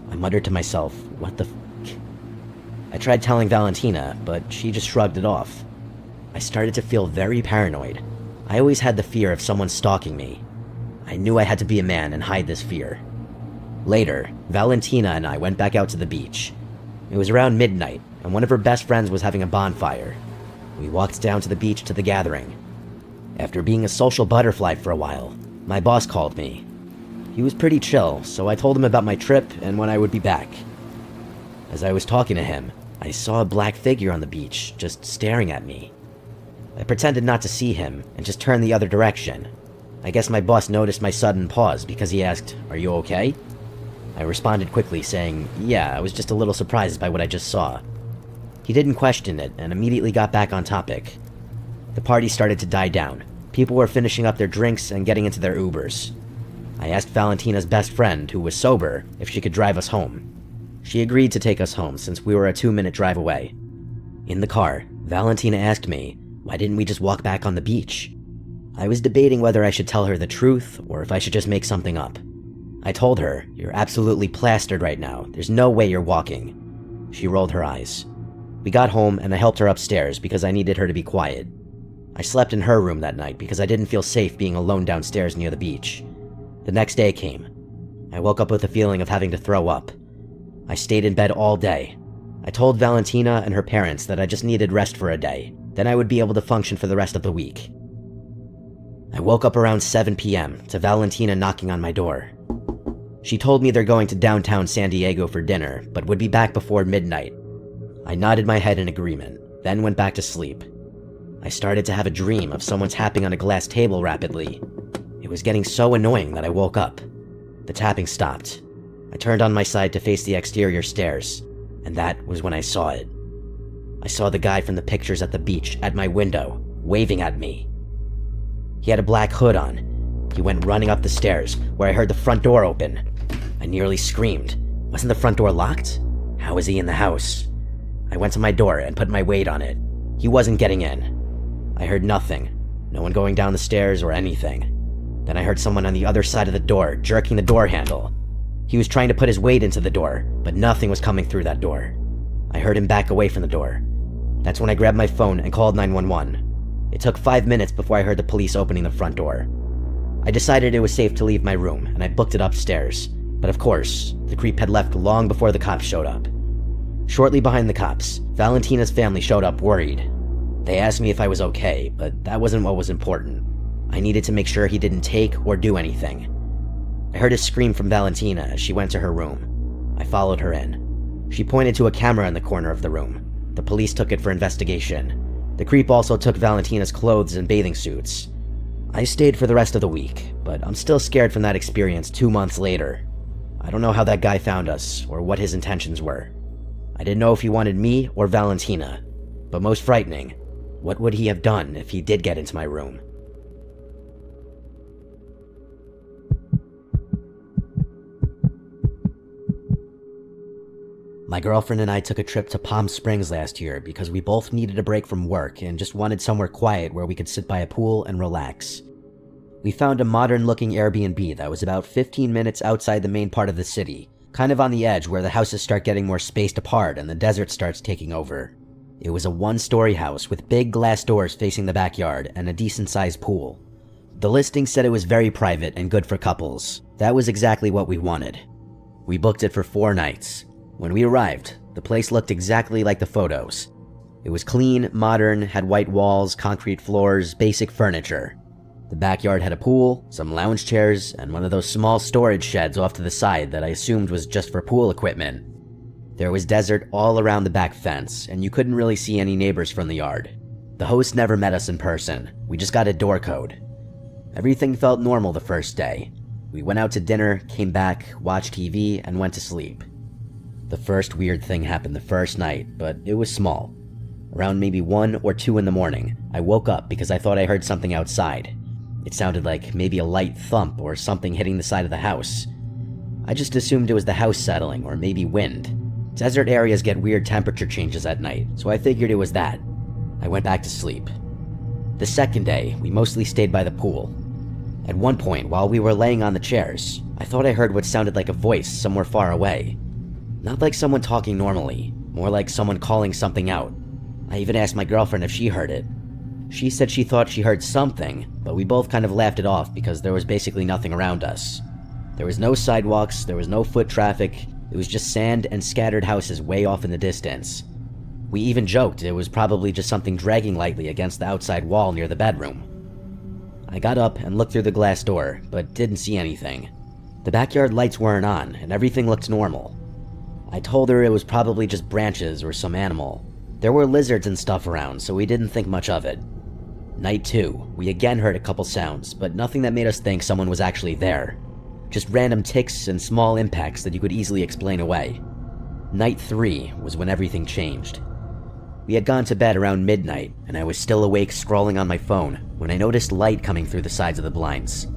I muttered to myself, what the f***? I tried telling Valentina, but she just shrugged it off. I started to feel very paranoid. I always had the fear of someone stalking me. I knew I had to be a man and hide this fear. Later, Valentina and I went back out to the beach. It was around midnight, and one of her best friends was having a bonfire. We walked down to the beach to the gathering. After being a social butterfly for a while, my boss called me. He was pretty chill, so I told him about my trip and when I would be back. As I was talking to him, I saw a black figure on the beach, just staring at me. I pretended not to see him and just turned the other direction. I guess my boss noticed my sudden pause because he asked, "Are you okay?" I responded quickly saying, "Yeah, I was just a little surprised by what I just saw." He didn't question it and immediately got back on topic. The party started to die down. People were finishing up their drinks and getting into their Ubers. I asked Valentina's best friend, who was sober, if she could drive us home. She agreed to take us home since we were a 2-minute drive away. In the car, Valentina asked me, why didn't we just walk back on the beach? I was debating whether I should tell her the truth or if I should just make something up. I told her, "You're absolutely plastered right now. There's no way you're walking." She rolled her eyes. We got home and I helped her upstairs because I needed her to be quiet. I slept in her room that night because I didn't feel safe being alone downstairs near the beach. The next day came. I woke up with a feeling of having to throw up. I stayed in bed all day. I told Valentina and her parents that I just needed rest for a day, then I would be able to function for the rest of the week. I woke up around 7 p.m. to Valentina knocking on my door. She told me they're going to downtown San Diego for dinner, but would be back before midnight. I nodded my head in agreement, then went back to sleep. I started to have a dream of someone tapping on a glass table rapidly. It was getting so annoying that I woke up. The tapping stopped. I turned on my side to face the exterior stairs, and that was when I saw it. I saw the guy from the pictures at the beach at my window, waving at me. He had a black hood on. He went running up the stairs, where I heard the front door open. I nearly screamed. Wasn't the front door locked? How was he in the house? I went to my door and put my weight on it. He wasn't getting in. I heard nothing. No one going down the stairs or anything. Then I heard someone on the other side of the door jerking the door handle. He was trying to put his weight into the door, but nothing was coming through that door. I heard him back away from the door. That's when I grabbed my phone and called 911. It took 5 minutes before I heard the police opening the front door. I decided it was safe to leave my room, and I booked it upstairs. But of course, the creep had left long before the cops showed up. Shortly behind the cops, Valentina's family showed up worried. They asked me if I was okay, but that wasn't what was important. I needed to make sure he didn't take or do anything. I heard a scream from Valentina as she went to her room. I followed her in. She pointed to a camera in the corner of the room. The police took it for investigation. The creep also took Valentina's clothes and bathing suits. I stayed for the rest of the week, but I'm still scared from that experience 2 months later. I don't know how that guy found us or what his intentions were. I didn't know if he wanted me or Valentina, but most frightening, what would he have done if he did get into my room? My girlfriend and I took a trip to Palm Springs last year because we both needed a break from work and just wanted somewhere quiet where we could sit by a pool and relax. We found a modern-looking Airbnb that was about 15 minutes outside the main part of the city, kind of on the edge where the houses start getting more spaced apart and the desert starts taking over. It was a 1-story house with big glass doors facing the backyard and a decent-sized pool. The listing said it was very private and good for couples. That was exactly what we wanted. We booked it for 4 nights. When we arrived, the place looked exactly like the photos. It was clean, modern, had white walls, concrete floors, basic furniture. The backyard had a pool, some lounge chairs, and one of those small storage sheds off to the side that I assumed was just for pool equipment. There was desert all around the back fence, and you couldn't really see any neighbors from the yard. The host never met us in person. We just got a door code. Everything felt normal the first day. We went out to dinner, came back, watched TV, and went to sleep. The first weird thing happened the first night, but it was small. Around maybe 1 or 2 in the morning, I woke up because I thought I heard something outside. It sounded like maybe a light thump or something hitting the side of the house. I just assumed it was the house settling or maybe wind. Desert areas get weird temperature changes at night, so I figured it was that. I went back to sleep. The second day, we mostly stayed by the pool. At one point, while we were laying on the chairs, I thought I heard what sounded like a voice somewhere far away. Not like someone talking normally, more like someone calling something out. I even asked my girlfriend if she heard it. She said she thought she heard something, but we both kind of laughed it off because there was basically nothing around us. There was no sidewalks, there was no foot traffic, it was just sand and scattered houses way off in the distance. We even joked it was probably just something dragging lightly against the outside wall near the bedroom. I got up and looked through the glass door, but didn't see anything. The backyard lights weren't on, and everything looked normal. I told her it was probably just branches or some animal. There were lizards and stuff around, so we didn't think much of it. Night 2, we again heard a couple sounds, but nothing that made us think someone was actually there. Just random ticks and small impacts that you could easily explain away. Night 3 was when everything changed. We had gone to bed around midnight, and I was still awake scrolling on my phone when I noticed light coming through the sides of the blinds.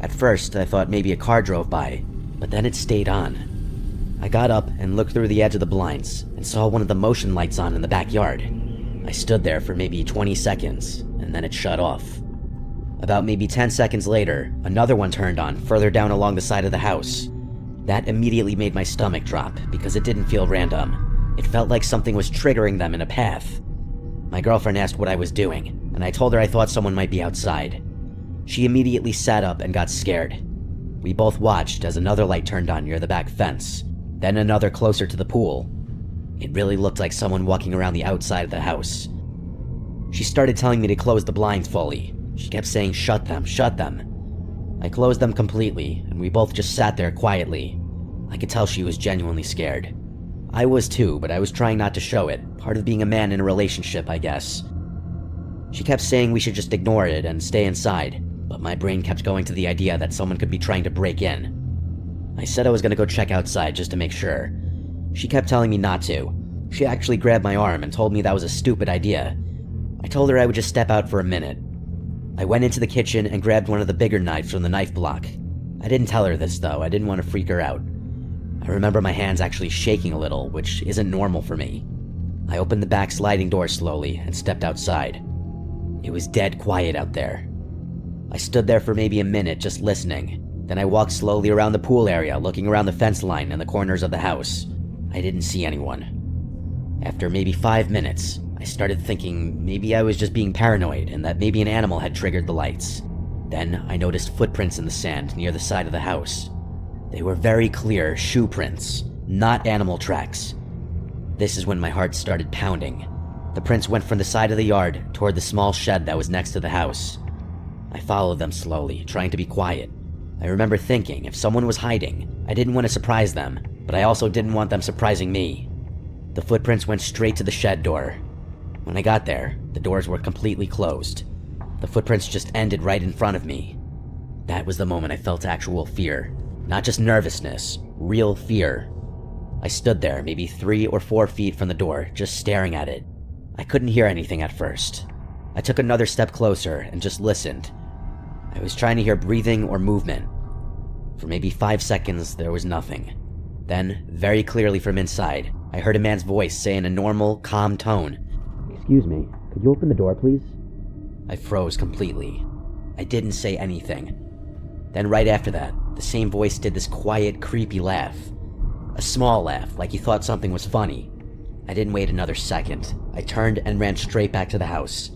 At first, I thought maybe a car drove by, but then it stayed on. I got up and looked through the edge of the blinds and saw one of the motion lights on in the backyard. I stood there for maybe 20 seconds, and then it shut off. About maybe 10 seconds later, another one turned on further down along the side of the house. That immediately made my stomach drop because it didn't feel random. It felt like something was triggering them in a path. My girlfriend asked what I was doing, and I told her I thought someone might be outside. She immediately sat up and got scared. We both watched as another light turned on near the back fence, then another closer to the pool. It really looked like someone walking around the outside of the house. She started telling me to close the blinds fully. She kept saying, "Shut them, shut them." I closed them completely, and we both just sat there quietly. I could tell she was genuinely scared. I was too, but I was trying not to show it, part of being a man in a relationship, I guess. She kept saying we should just ignore it and stay inside, but my brain kept going to the idea that someone could be trying to break in. I said I was gonna go check outside just to make sure. She kept telling me not to. She actually grabbed my arm and told me that was a stupid idea. I told her I would just step out for a minute. I went into the kitchen and grabbed one of the bigger knives from the knife block. I didn't tell her this though, I didn't want to freak her out. I remember my hands actually shaking a little, which isn't normal for me. I opened the back sliding door slowly and stepped outside. It was dead quiet out there. I stood there for maybe a minute just listening. Then I walked slowly around the pool area, looking around the fence line and the corners of the house. I didn't see anyone. After maybe 5 minutes, I started thinking maybe I was just being paranoid and that maybe an animal had triggered the lights. Then I noticed footprints in the sand near the side of the house. They were very clear shoe prints, not animal tracks. This is when my heart started pounding. The prints went from the side of the yard toward the small shed that was next to the house. I followed them slowly, trying to be quiet. I remember thinking if someone was hiding, I didn't want to surprise them, but I also didn't want them surprising me. The footprints went straight to the shed door. When I got there, the doors were completely closed. The footprints just ended right in front of me. That was the moment I felt actual fear. Not just nervousness, real fear. I stood there maybe 3 or 4 feet from the door, just staring at it. I couldn't hear anything at first. I took another step closer and just listened. I was trying to hear breathing or movement. For maybe 5 seconds, there was nothing. Then, very clearly from inside, I heard a man's voice say in a normal, calm tone, "Excuse me, could you open the door, please?" I froze completely. I didn't say anything. Then right after that, the same voice did this quiet, creepy laugh. A small laugh, like he thought something was funny. I didn't wait another second. I turned and ran straight back to the house.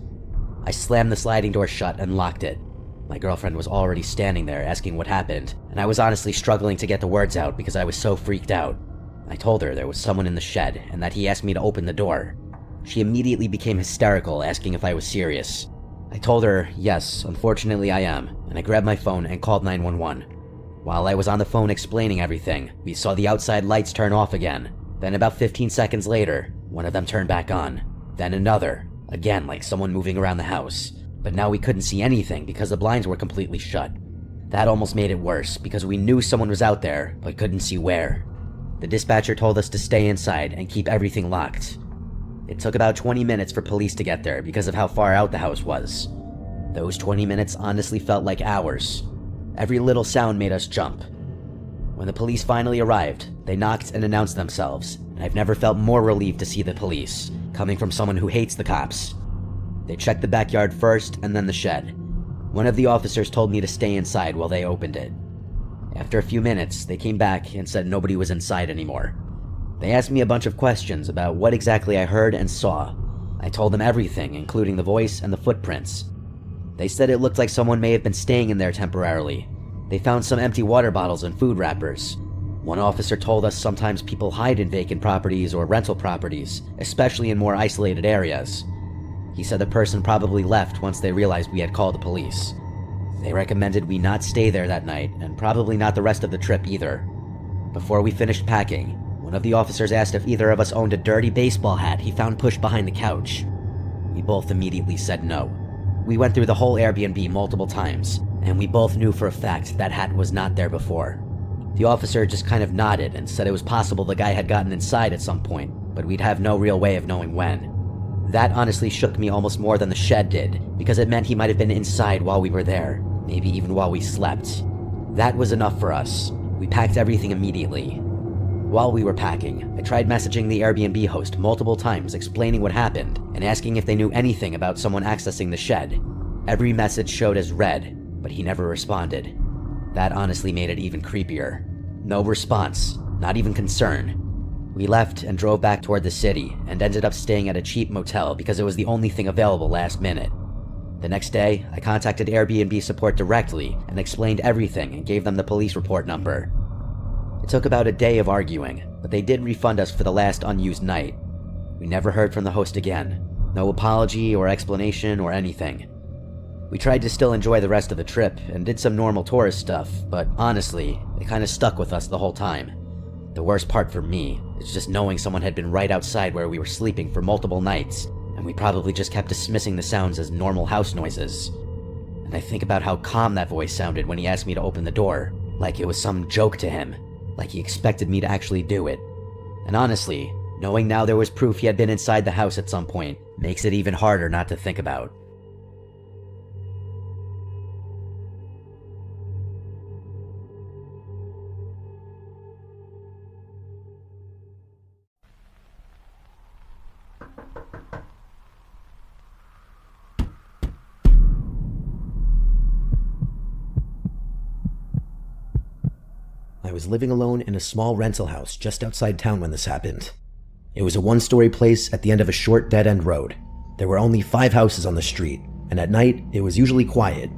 I slammed the sliding door shut and locked it. My girlfriend was already standing there asking what happened, and I was honestly struggling to get the words out because I was so freaked out. I told her there was someone in the shed and that he asked me to open the door. She immediately became hysterical, asking if I was serious. I told her, yes, unfortunately I am, and I grabbed my phone and called 911. While I was on the phone explaining everything, we saw the outside lights turn off again. Then about 15 seconds later, one of them turned back on. Then another, again like someone moving around the house. But now we couldn't see anything because the blinds were completely shut. That almost made it worse because we knew someone was out there, but couldn't see where. The dispatcher told us to stay inside and keep everything locked. It took about 20 minutes for police to get there because of how far out the house was. Those 20 minutes honestly felt like hours. Every little sound made us jump. When the police finally arrived, they knocked and announced themselves, and I've never felt more relieved to see the police, coming from someone who hates the cops. They checked the backyard first and then the shed. One of the officers told me to stay inside while they opened it. After a few minutes, they came back and said nobody was inside anymore. They asked me a bunch of questions about what exactly I heard and saw. I told them everything, including the voice and the footprints. They said it looked like someone may have been staying in there temporarily. They found some empty water bottles and food wrappers. One officer told us sometimes people hide in vacant properties or rental properties, especially in more isolated areas. He said the person probably left once they realized we had called the police. They recommended we not stay there that night, and probably not the rest of the trip either. Before we finished packing, one of the officers asked if either of us owned a dirty baseball hat he found pushed behind the couch. We both immediately said no. We went through the whole Airbnb multiple times, and we both knew for a fact that hat was not there before. The officer just kind of nodded and said it was possible the guy had gotten inside at some point, but we'd have no real way of knowing when. That honestly shook me almost more than the shed did, because it meant he might have been inside while we were there, maybe even while we slept. That was enough for us. We packed everything immediately. While we were packing, I tried messaging the Airbnb host multiple times explaining what happened and asking if they knew anything about someone accessing the shed. Every message showed as read, but he never responded. That honestly made it even creepier. No response, not even concern. We left and drove back toward the city and ended up staying at a cheap motel because it was the only thing available last minute. The next day, I contacted Airbnb support directly and explained everything and gave them the police report number. It took about a day of arguing, but they did refund us for the last unused night. We never heard from the host again. No apology or explanation or anything. We tried to still enjoy the rest of the trip and did some normal tourist stuff, but honestly, it kind of stuck with us the whole time. The worst part for me is just knowing someone had been right outside where we were sleeping for multiple nights, and we probably just kept dismissing the sounds as normal house noises. And I think about how calm that voice sounded when he asked me to open the door, like it was some joke to him, like he expected me to actually do it. And honestly, knowing now there was proof he had been inside the house at some point makes it even harder not to think about. I was living alone in a small rental house just outside town when this happened. It was a one-story place at the end of a short dead-end road. There were only 5 houses on the street, and at night, it was usually quiet.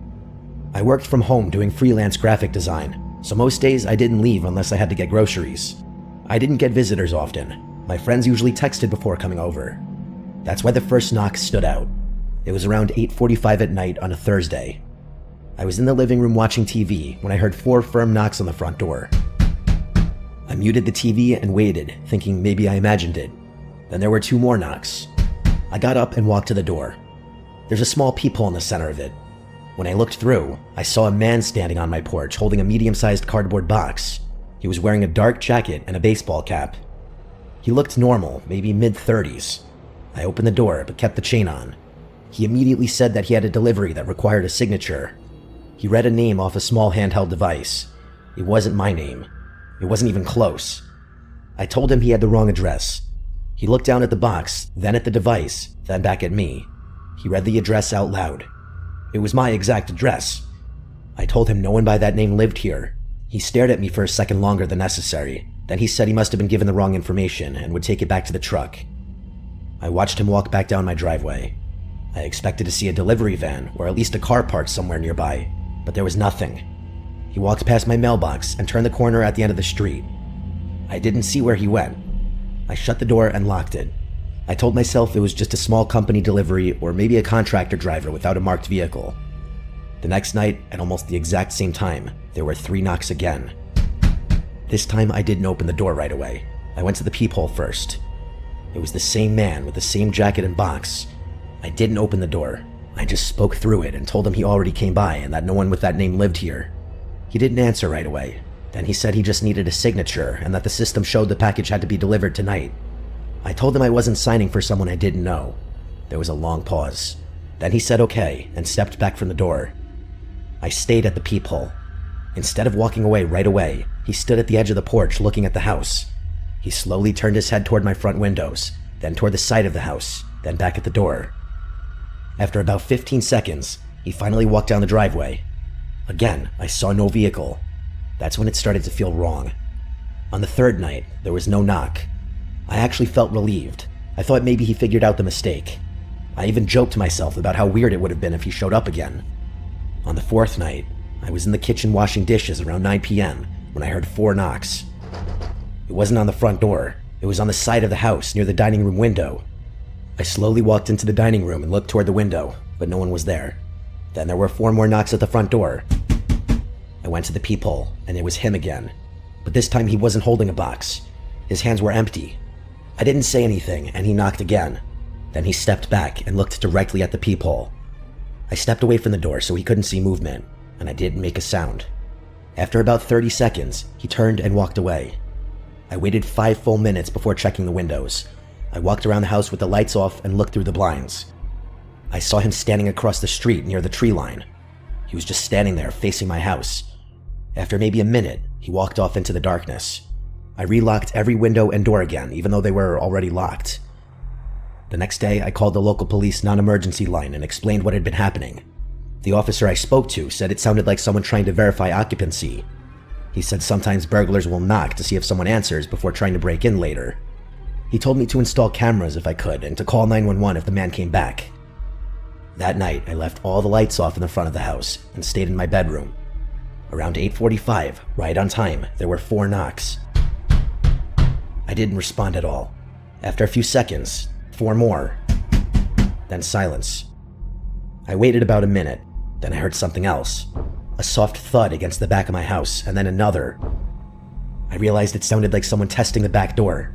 I worked from home doing freelance graphic design, so most days I didn't leave unless I had to get groceries. I didn't get visitors often. My friends usually texted before coming over. That's why the first knock stood out. It was around 8:45 at night on a Thursday. I was in the living room watching TV when I heard 4 firm knocks on the front door. I muted the TV and waited, thinking maybe I imagined it. Then there were 2 more knocks. I got up and walked to the door. There's a small peephole in the center of it. When I looked through, I saw a man standing on my porch holding a medium-sized cardboard box. He was wearing a dark jacket and a baseball cap. He looked normal, maybe mid-30s. I opened the door but kept the chain on. He immediately said that he had a delivery that required a signature. He read a name off a small handheld device. It wasn't my name. It wasn't even close. I told him he had the wrong address. He looked down at the box, then at the device, then back at me. He read the address out loud. It was my exact address. I told him no one by that name lived here. He stared at me for a second longer than necessary. Then he said he must have been given the wrong information and would take it back to the truck. I watched him walk back down my driveway. I expected to see a delivery van or at least a car parked somewhere nearby, but there was nothing. He walked past my mailbox and turned the corner at the end of the street. I didn't see where he went. I shut the door and locked it. I told myself it was just a small company delivery or maybe a contractor driver without a marked vehicle. The next night, at almost the exact same time, there were 3 knocks again. This time I didn't open the door right away. I went to the peephole first. It was the same man with the same jacket and box. I didn't open the door. I just spoke through it and told him he already came by and that no one with that name lived here. He didn't answer right away. Then he said he just needed a signature and that the system showed the package had to be delivered tonight. I told him I wasn't signing for someone I didn't know. There was a long pause. Then he said okay and stepped back from the door. I stayed at the peephole. Instead of walking away right away, he stood at the edge of the porch looking at the house. He slowly turned his head toward my front windows, then toward the side of the house, then back at the door. After about 15 seconds, he finally walked down the driveway. Again, I saw no vehicle. That's when it started to feel wrong. On the 3rd night, there was no knock. I actually felt relieved. I thought maybe he figured out the mistake. I even joked to myself about how weird it would have been if he showed up again. On the 4th night, I was in the kitchen washing dishes around 9 p.m. when I heard 4 knocks. It wasn't on the front door. It was on the side of the house near the dining room window. I slowly walked into the dining room and looked toward the window, but no one was there. Then there were 4 more knocks at the front door. I went to the peephole, and it was him again. But this time he wasn't holding a box. His hands were empty. I didn't say anything, and he knocked again. Then he stepped back and looked directly at the peephole. I stepped away from the door so he couldn't see movement, and I didn't make a sound. After about 30 seconds, he turned and walked away. I waited 5 full minutes before checking the windows. I walked around the house with the lights off and looked through the blinds. I saw him standing across the street near the tree line. He was just standing there facing my house. After maybe a minute, he walked off into the darkness. I relocked every window and door again, even though they were already locked. The next day, I called the local police non-emergency line and explained what had been happening. The officer I spoke to said it sounded like someone trying to verify occupancy. He said sometimes burglars will knock to see if someone answers before trying to break in later. He told me to install cameras if I could and to call 911 if the man came back. That night, I left all the lights off in the front of the house and stayed in my bedroom. Around 8:45, right on time, there were 4 knocks. I didn't respond at all. After a few seconds, 4 more. Then silence. I waited about a minute, then I heard something else. A soft thud against the back of my house, and then another. I realized it sounded like someone testing the back door.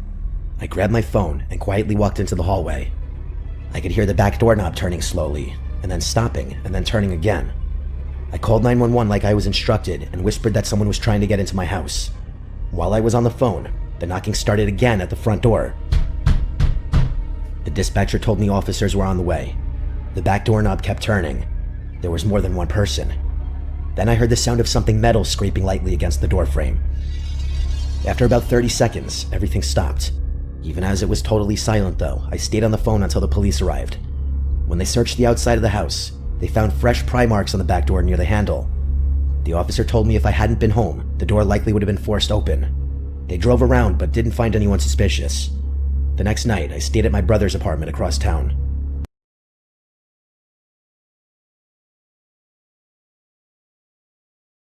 I grabbed my phone and quietly walked into the hallway. I could hear the back doorknob turning slowly, and then stopping, and then turning again. I called 911 like I was instructed and whispered that someone was trying to get into my house. While I was on the phone, the knocking started again at the front door. The dispatcher told me officers were on the way. The back doorknob kept turning. There was more than one person. Then I heard the sound of something metal scraping lightly against the doorframe. After about 30 seconds, everything stopped. Even as it was totally silent though, I stayed on the phone until the police arrived. When they searched the outside of the house, they found fresh pry marks on the back door near the handle. The officer told me if I hadn't been home, the door likely would have been forced open. They drove around but didn't find anyone suspicious. The next night, I stayed at my brother's apartment across town.